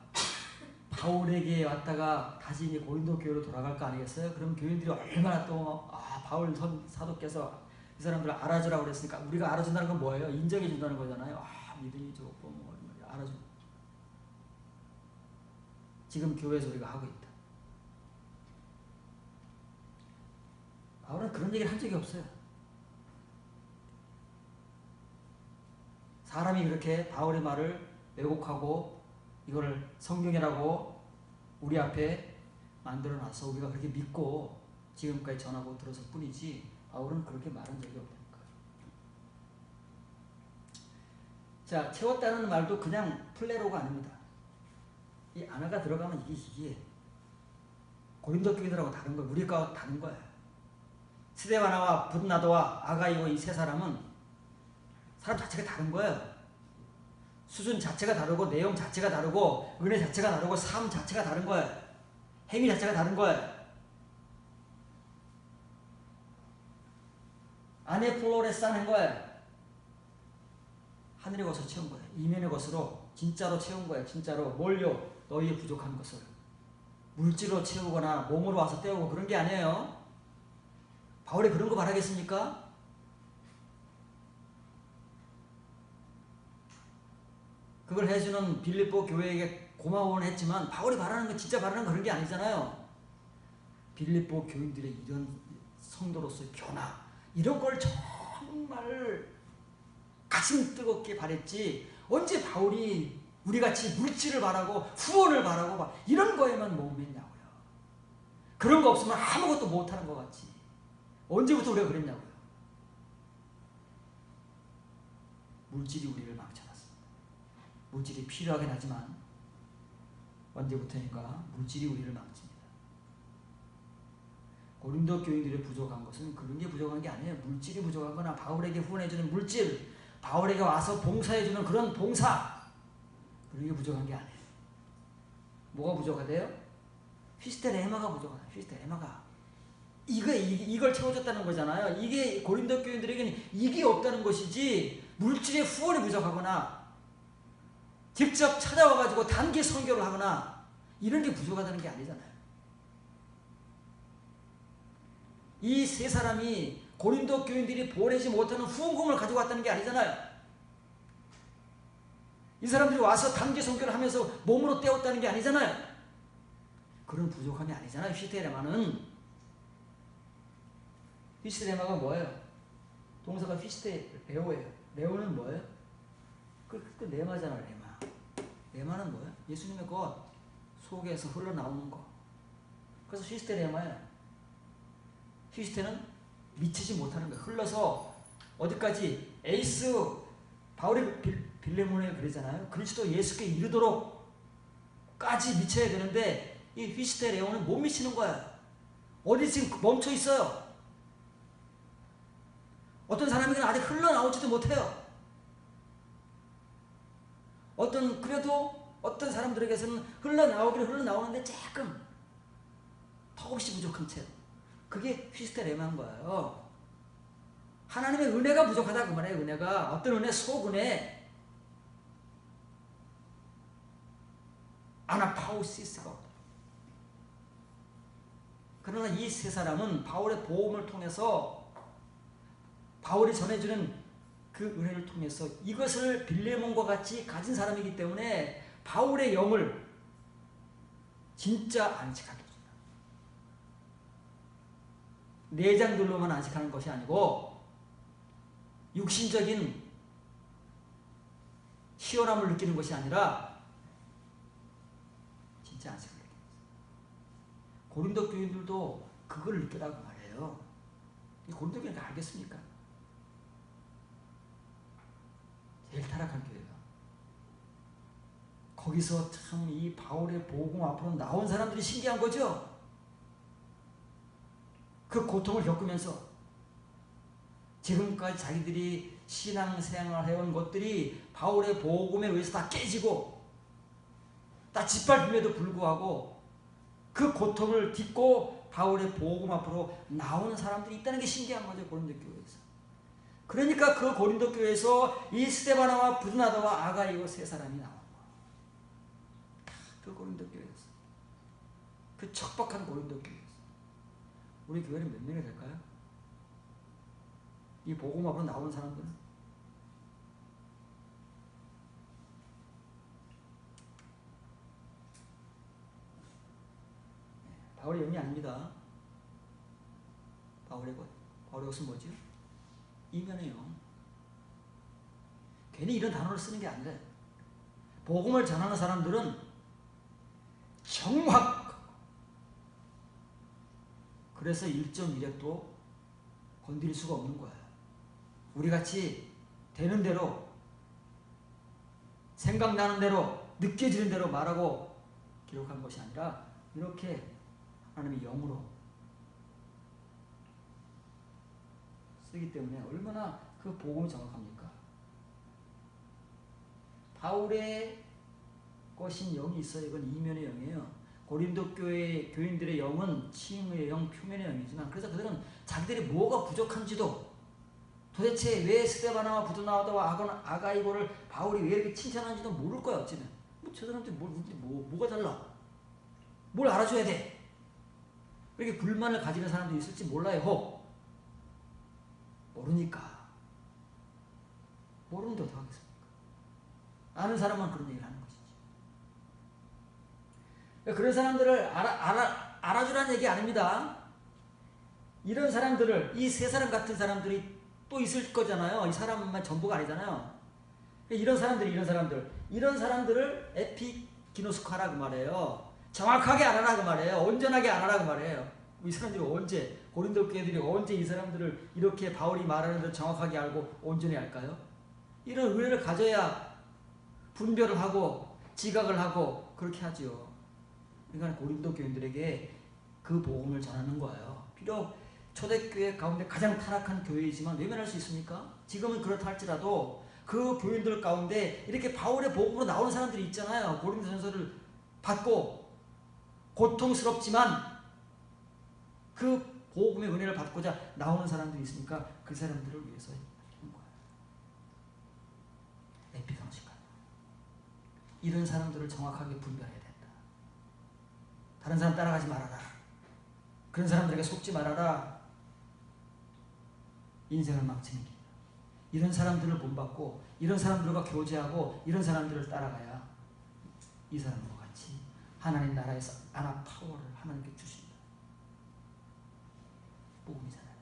바울에게 왔다가 다시 이제 고린도 교회로 돌아갈 거 아니겠어요? 그럼 교인들이 얼마나 또 바울 사도께서 이 사람들을 알아주라고 그랬으니까 우리가 알아준다는 건 뭐예요? 인정해 준다는 거잖아요. 믿음이 좋고 뭐 알아준. 지금 교회에서 우리가 하고 있다. 바울은 그런 얘기를 한 적이 없어요. 사람이 그렇게 바울의 말을 왜곡하고 이걸 성경이라고 우리 앞에 만들어놔서 우리가 그렇게 믿고 지금까지 전하고 들었을 뿐이지 바울은 그렇게 말한 적이 없다니까. 자, 채웠다는 말도 그냥 플레로가 아닙니다. 이 아나가 들어가면 이게 고린도 교인들하고 다른 거예요. 우리가 다른 거예요. 스데바나와 분나도와 아가이오 이 세 사람은 사람 자체가 다른 거예요. 수준 자체가 다르고 내용 자체가 다르고 은혜 자체가 다르고 삶 자체가 다른 거예요. 행위 자체가 다른 거예요. 안에 플로레스 하는 거예요. 하늘의 것으로 채운 거예요. 이면의 것으로 진짜로 채운 거예요. 진짜로 뭘요? 너희의 부족한 것을 물질로 채우거나 몸으로 와서 때우고 그런 게 아니에요. 바울이 그런 거 바라겠습니까? 그걸 해주는 빌립보 교회에게 고마워는 했지만 바울이 바라는 건 진짜 바라는 건 그런 게 아니잖아요. 빌립보 교인들의 이런 성도로서의 변화 이런 걸 정말 가슴 뜨겁게 바랬지 언제 바울이 우리같이 물질을 바라고 후원을 바라고 막 이런 거에만 목매냐고요. 그런 거 없으면 아무것도 못하는 것 같지. 언제부터 우리가 그랬냐고요. 물질이 우리를 망쳐놨습니다. 물질이 필요하긴 하지만 언제부터인가 물질이 우리를 망칩니다. 고린도 교인들의 부족한 것은 그런 게 부족한 게 아니에요. 물질이 부족한 거나 바울에게 후원해주는 물질, 바울에게 와서 봉사해주는 그런 봉사 그런 게 부족한 게 아니에요. 뭐가 부족하대요? 휘스테레마가 부족하다. 휘스테레마가 이걸 채워줬다는 거잖아요. 이게 고린도 교인들에게는 이게 없다는 것이지 물질의 후원이 부족하거나 직접 찾아와가지고 단기 선교를 하거나 이런 게 부족하다는 게 아니잖아요. 이 세 사람이 고린도 교인들이 보내지 못하는 후원금을 가지고 왔다는 게 아니잖아요. 이 사람들이 와서 단기 선교를 하면서 몸으로 때웠다는 게 아니잖아요. 그런 부족함이 아니잖아요. 휘스테레마는. 휘스테레마가 뭐예요? 동사가 휘스테레오예요. 레오는 뭐예요? 그 레마잖아. 레마. 레마는 뭐예요? 예수님의 것 속에서 흘러나오는 거. 그래서 휘스테레마예요. 휘스테는 미치지 못하는 거예요. 흘러서 어디까지? 에이스 바울이 빌레몬에 그러잖아요. 그리스도 예수께 이르도록까지 미쳐야 되는데 이 휘스테레온은 못 미치는 거야. 어디 지금 멈춰 있어요. 어떤 사람에게는 아직 흘러나오지도 못해요. 그래도 어떤 사람들에게서는 흘러나오는데 조금 턱없이 부족한 채. 그게 휘스테레만 거예요. 하나님의 은혜가 부족하다 그 말이에요. 은혜가 어떤 은혜? 속은혜. 아나파우시스가 없다. 그러나 이 세 사람은 바울의 보험을 통해서 바울이 전해주는 그 은혜를 통해서 이것을 빌레몬과 같이 가진 사람이기 때문에 바울의 영을 진짜 안식하게 해준다. 내장들로만 안식하는 것이 아니고 육신적인 시원함을 느끼는 것이 아니라 진짜 안식을 느끼는 것입니다. 고린도 교인들도 그걸 느끼라고 말해요. 고린도 교인들 알겠습니까? 제일 타락한 교회가. 거기서 참 이 바울의 복음 앞으로 나온 사람들이 신기한 거죠. 그 고통을 겪으면서 지금까지 자기들이 신앙생활 해온 것들이 바울의 복음에 의해서 다 깨지고 다 짓밟힘에도 불구하고 그 고통을 딛고 바울의 복음 앞으로 나오는 사람들이 있다는 게 신기한 거죠. 고린도 교회에서. 그러니까 그 고린도 교회에서 이 스데바나와 부두나다와 아가이오 세 사람이 나온 거예요. 그 고린도 교회에서. 그 척박한 고린도 교회에서. 우리 교회는 몇 명이 될까요? 이 복음 앞으로 나오는 사람들은? 바울의 영이 아닙니다. 바울의 것은 뭐죠? 이면의 영. 괜히 이런 단어를 쓰는 게 아니라 복음을 전하는 사람들은 정확. 그래서 1.1획도 건드릴 수가 없는 거예요. 우리같이 되는 대로 생각나는 대로 느껴지는 대로 말하고 기록한 것이 아니라 이렇게 하나님의 영으로 쓰기 때문에 얼마나 그 복음이 정확합니까? 바울의 것인 영이 있어요. 이건 이면의 영이에요. 고린도 교회 교인들의 영은 칭의 영, 표면의 영이지만 그래서 그들은 자기들이 뭐가 부족한지도 도대체 왜 스데바나와 부두나다와 아가이고를 바울이 왜 이렇게 칭찬하는지도 모를 거야. 어찌면 저 사람들이 뭐가 달라? 뭘 알아줘야 돼? 이렇게 불만을 가지는 사람도 있을지 몰라요. 모르니까. 모르는데 어떡하겠습니까? 아는 사람만 그런 얘기를 하는 것이지. 그런 사람들을 알아주라는 얘기 아닙니다. 이런 사람들을, 이 세 사람 같은 사람들이 또 있을 거잖아요. 이 사람만 전부가 아니잖아요. 이런 사람들을 에피기노스카라고 말해요. 정확하게 알아라고 말해요. 온전하게 알아라고 말해요. 이 사람들이 언제, 고린도 교회들이 언제 이 사람들을 이렇게 바울이 말하는 대로 정확하게 알고 온전히 알까요? 이런 은혜를 가져야 분별을 하고 지각을 하고 그렇게 하지요. 그러니까 고린도 교인들에게 그 복음을 전하는 거예요. 비록 초대교회 가운데 가장 타락한 교회이지만 외면할 수 있습니까? 지금은 그렇다 할지라도 그 교인들 가운데 이렇게 바울의 복음으로 나오는 사람들이 있잖아요. 고린도전서를 받고 고통스럽지만 그 복음의 은혜를 받고자 나오는 사람들이 있으니까 그 사람들을 위해서 하는 거예요. 에피상식과 이런 사람들을 정확하게 분별해야 된다. 다른 사람 따라가지 말아라. 그런 사람들에게 속지 말아라. 인생을 망치는 길. 이런 사람들을 본받고 이런 사람들과 교제하고 이런 사람들을 따라가야 이 사람과 같이 하나님 나라에서 아나파워를 하나님께 주신다. 복음이잖아요.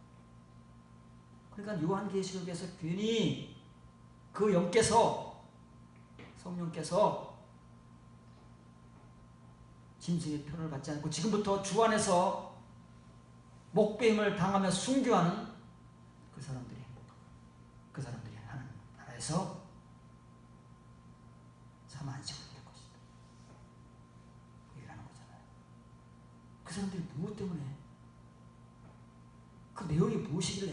그러니까 요한계시록에서 괜히 그 영께서 성령께서 짐승의 편을 받지 않고 지금부터 주 안에서 목배임을 당하며 순교하는 그 사람들이 행복합니다. 그래서 참 안식을 누릴 것이다. 얘기를 하는 거잖아요. 그 사람들이 무엇 때문에, 그 내용이 무엇이길래,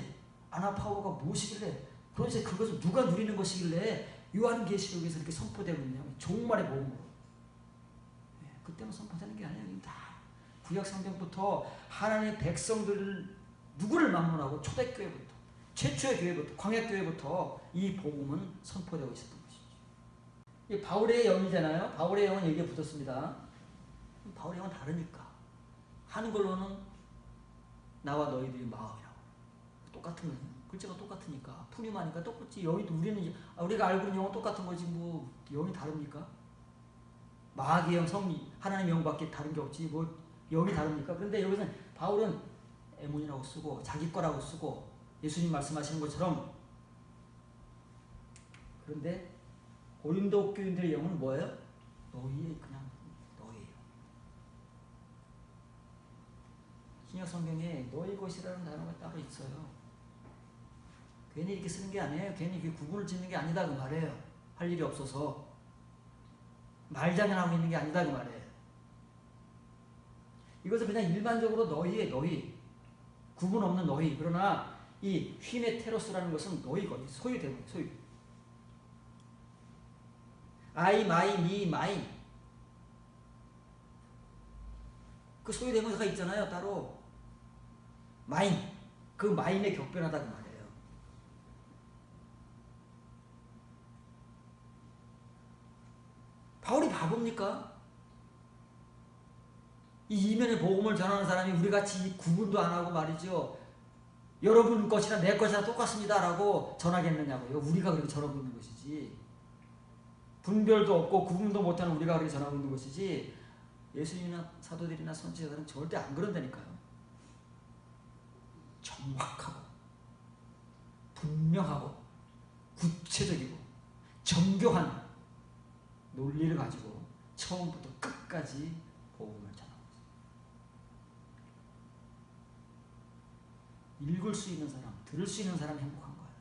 아나파우가 무엇이길래, 도대체 그것을 누가 누리는 것이길래 요한계시록에서 이렇게 선포되고 있냐면 종말의 복음으로. 그 때문에 선포되는 게 아니에요. 다 구약 성경부터 하나님의 백성들을 누구를 막론하고 초대교회부터, 최초의 교회부터, 광야교회부터 이 복음은 선포되고 있었던 것이죠. 이 바울의 영이잖아요. 바울의 영은 여기에 붙었습니다. 바울의 영은 다르니까. 한글로는 나와 너희들이 마음이라고. 똑같은 거예요. 글자가 똑같으니까. 푸니마니까 똑같지. 영이도 우리가 알고 있는 영은 똑같은 거지 뭐 영이 다릅니까? 마귀의 영, 성리, 하나님의 영밖에 다른 게 없지 뭐 영이 다릅니까? 그런데 여기서는 바울은 에몬이라고 쓰고 자기 거라고 쓰고 예수님 말씀하시는 것처럼. 그런데 고린도 교인들의 영은 뭐예요? 너희의 그냥 너희예요. 신약 성경에 너희 것이라는 단어가 따로 있어요. 괜히 이렇게 쓰는 게 아니에요. 괜히 구분을 짓는 게 아니다 그 말이에요. 할 일이 없어서 말장난하고 있는 게 아니다 그 말이에요. 이것은 그냥 일반적으로 너희의 너희, 구분 없는 너희. 그러나 이 휘메테로스라는 것은 너희 것, 소유되는 소유. I, my, me, mine. 그 소유대명사가 있잖아요. 따로 mine. 그 mine에 격변하다 그 말이에요. 바울이 바보입니까? 이 이면의 복음을 전하는 사람이 우리같이 구분도 안 하고 말이죠. 여러분 것이나 내 것이나 똑같습니다 라고 전하겠느냐고요. 우리가 그렇게 전하고 있는 것이지. 분별도 없고 구분도 못하는 우리가 그렇게 전하고 있는 것이지 예수님이나 사도들이나 선지자들은 절대 안 그런다니까요. 정확하고 분명하고 구체적이고 정교한 논리를 가지고 처음부터 끝까지 복음을 전하고 있습니다. 읽을 수 있는 사람, 들을 수 있는 사람이 행복한 거예요.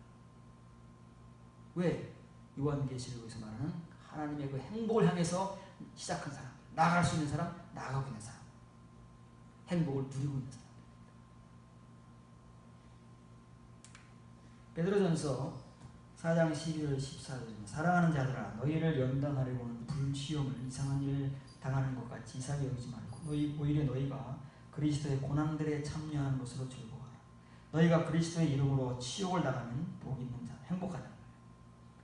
왜? 요한계시록에서 말하는 하나님의 그 행복을 향해서 시작한 사람, 나아갈 수 있는 사람, 나아가고 있는 사람, 행복을 누리고 있는 사람. 베드로전서 4장 12절 14절 사랑하는 자들아 너희를 연단하려고는 불시험을 이상한 일 당하는 것 같이 이상히 여기지 말고 오히려 너희가 그리스도의 고난들에 참여하는 것으로 즐거워하라. 너희가 그리스도의 이름으로 치욕을 당하면 복 있는 자, 행복하다.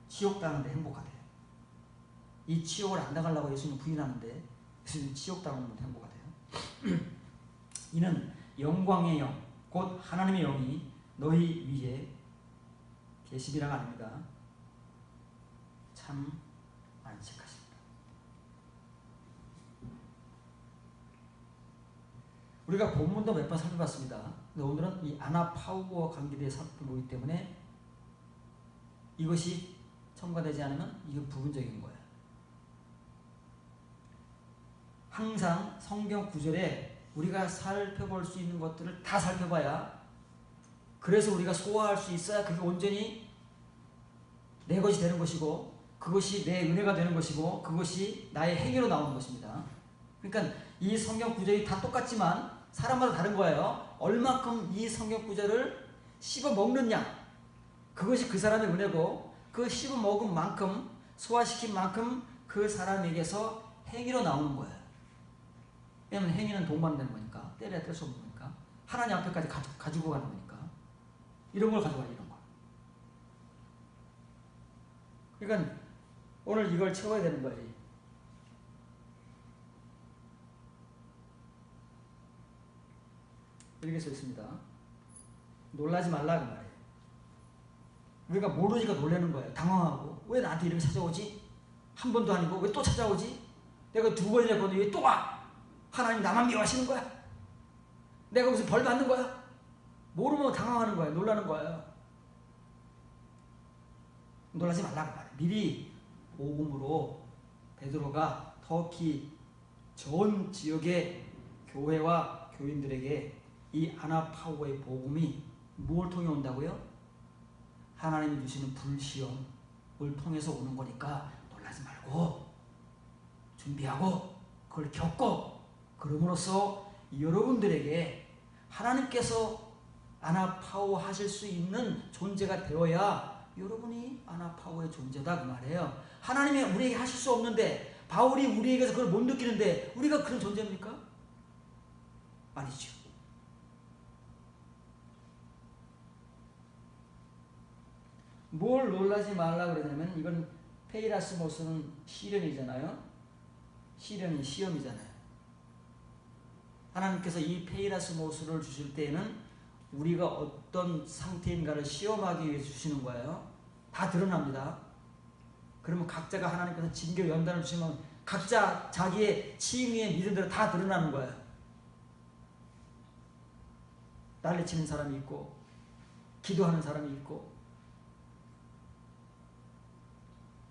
치욕 당하는데 행복하대요. 이 치욕을 안 당하려고 예수님 부인하는데 예수님 치욕 당하면 행복하대요. 이는 영광의 영, 곧 하나님의 영이 너희 위에 계시비라가 아닙니다. 참 안식하십니다. 우리가 본문도 몇 번 살펴봤습니다. 오늘은 이 아나파우와 관계되어 살펴보기 때문에 이것이 첨가되지 않으면 이건 부분적인 거예요. 항상 성경 구절에 우리가 살펴볼 수 있는 것들을 다 살펴봐야, 그래서 우리가 소화할 수 있어야 그게 온전히 내 것이 되는 것이고 그것이 내 은혜가 되는 것이고 그것이 나의 행위로 나오는 것입니다. 그러니까 이 성경 구절이 다 똑같지만 사람마다 다른 거예요. 얼마큼 이 성경 구절을 씹어 먹느냐, 그것이 그 사람의 은혜고 그 씹어 먹은 만큼, 소화시킨 만큼 그 사람에게서 행위로 나오는 거예요. 왜냐하면 행위는 동반되는 거니까, 때려야 뗄 수 없는 거니까, 하나님 앞에까지 가지고 가는 거니까. 이런 걸 가져가, 이런 거. 그러니까 오늘 이걸 채워야 되는 거예요. 이렇게 써 있습니다. 놀라지 말라 그 말이에요. 우리가 모르니까 놀라는 거예요. 당황하고, 왜 나한테 이렇게 찾아오지? 한 번도 아니고 왜 또 찾아오지? 내가 두 번이나 했거든 왜 또 와? 하나님 나만 미워하시는 거야? 내가 무슨 벌 받는 거야? 모르면 당황하는 거예요. 놀라는 거예요. 놀라지 말라고 말해요. 미리 복음으로 베드로가 터키 전 지역의 교회와 교인들에게 이 아나파우의 복음이 무엇을 통해 온다고요? 하나님이 주시는 불시험, 통해서 오는 거니까 놀라지 말고 준비하고 그걸 겪고 그럼으로써 여러분들에게 하나님께서 아나파오 하실 수 있는 존재가 되어야 여러분이 아나파오의 존재다 그 말이에요. 하나님이 우리에게 하실 수 없는데 바울이 우리에게서 그걸 못 느끼는데 우리가 그런 존재입니까? 아니죠. 뭘 놀라지 말라 그러냐면 이건 페이라스모스는 시련이잖아요. 시험이잖아요. 하나님께서 이 페이라스모스를 주실 때에는 우리가 어떤 상태인가를 시험하기 위해서 주시는 거예요. 다 드러납니다. 그러면 각자가 하나님께서 징계 연단을 주시면 각자 자기의 칭의의 믿음대로 다 드러나는 거예요. 난리치는 사람이 있고 기도하는 사람이 있고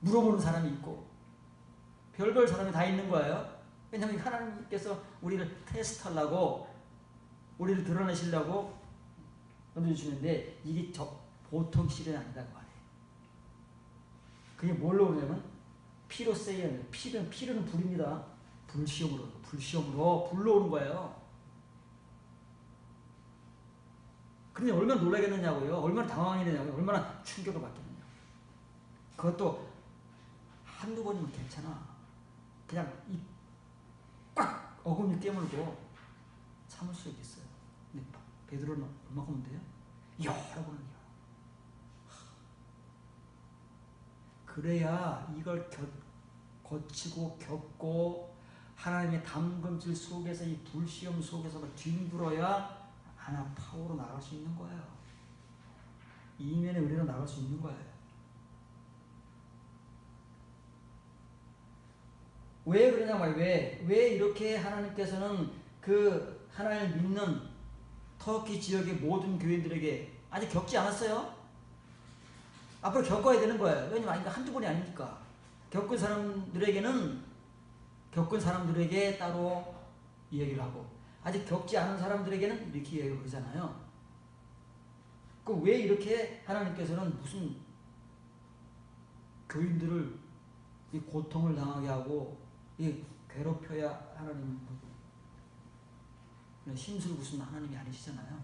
물어보는 사람이 있고 별별 사람이 다 있는 거예요. 왜냐하면 하나님께서 우리를 테스트하려고 우리를 드러내시려고 던져주시는데 이게 보통 시련이 아니다 그 말이에요. 그게 뭘로 오냐면 피로 세이야. 피로는 불입니다. 불시험으로 불로 오는 거예요. 근데 얼마나 놀라겠느냐고요. 얼마나 당황하겠느냐고요. 얼마나 충격을 받겠느냐. 그것도 한두 번이면 괜찮아. 그냥 꽉 어금니 깨물고 참을 수 있겠어요. 근데 베드로는 얼마큼 돼요? 여러 번이요. 그래야 이걸 거치고 겪고 하나님의 담금질 속에서 이 불시험 속에서 뒹굴어야 아나파오로 나갈 수 있는 거예요. 이면의 의리로 나갈 수 있는 거예요. 왜 그러냐 말이에요. 왜 이렇게 하나님께서는 그 하나님을 믿는 터키 지역의 모든 교인들에게 아직 겪지 않았어요. 앞으로 겪어야 되는 거예요. 왜냐면 한두 번이 아니니까. 겪은 사람들에게 따로 이야기를 하고 아직 겪지 않은 사람들에게는 이렇게 이야기를 하잖아요. 그럼 왜 이렇게 하나님께서는 무슨 교인들을 이 고통을 당하게 하고 이 괴롭혀야 하나님 심술 부수는 하나님이 아니시잖아요.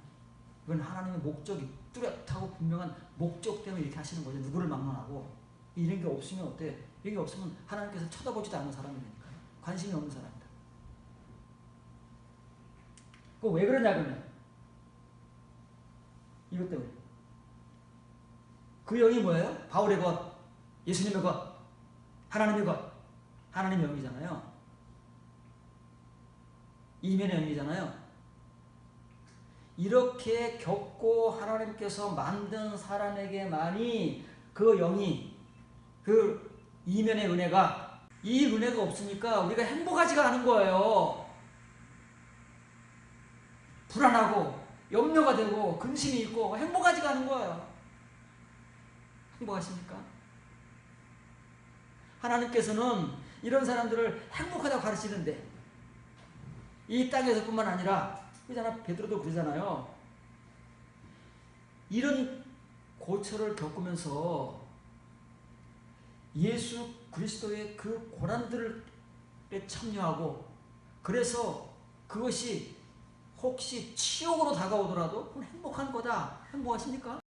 이건 하나님의 목적이 뚜렷하고 분명한 목적 때문에 이렇게 하시는 거죠. 누구를 막론하고 이런 게 없으면 어때? 이런 게 없으면 하나님께서 쳐다보지도 않는 사람이니까요. 관심이 없는 사람이다. 그거 왜 그러냐 그러면 이것 때문에 그 영이 뭐예요? 바울의 것, 예수님의 것, 하나님의 것, 하나님의 영이잖아요. 이면의 영이잖아요. 이렇게 겪고 하나님께서 만든 사람에게만이 그 영이 그 이면의 은혜가 이 은혜가 없으니까 우리가 행복하지가 않은 거예요. 불안하고 염려가 되고 근심이 있고 행복하지가 않은 거예요. 행복하십니까? 하나님께서는 이런 사람들을 행복하다고 가르치는데 이 땅에서뿐만 아니라 그러잖아. 베드로도 그러잖아요. 이런 고초를 겪으면서 예수 그리스도의 그 고난들에 참여하고 그래서 그것이 혹시 치욕으로 다가오더라도 그건 행복한 거다. 행복하십니까?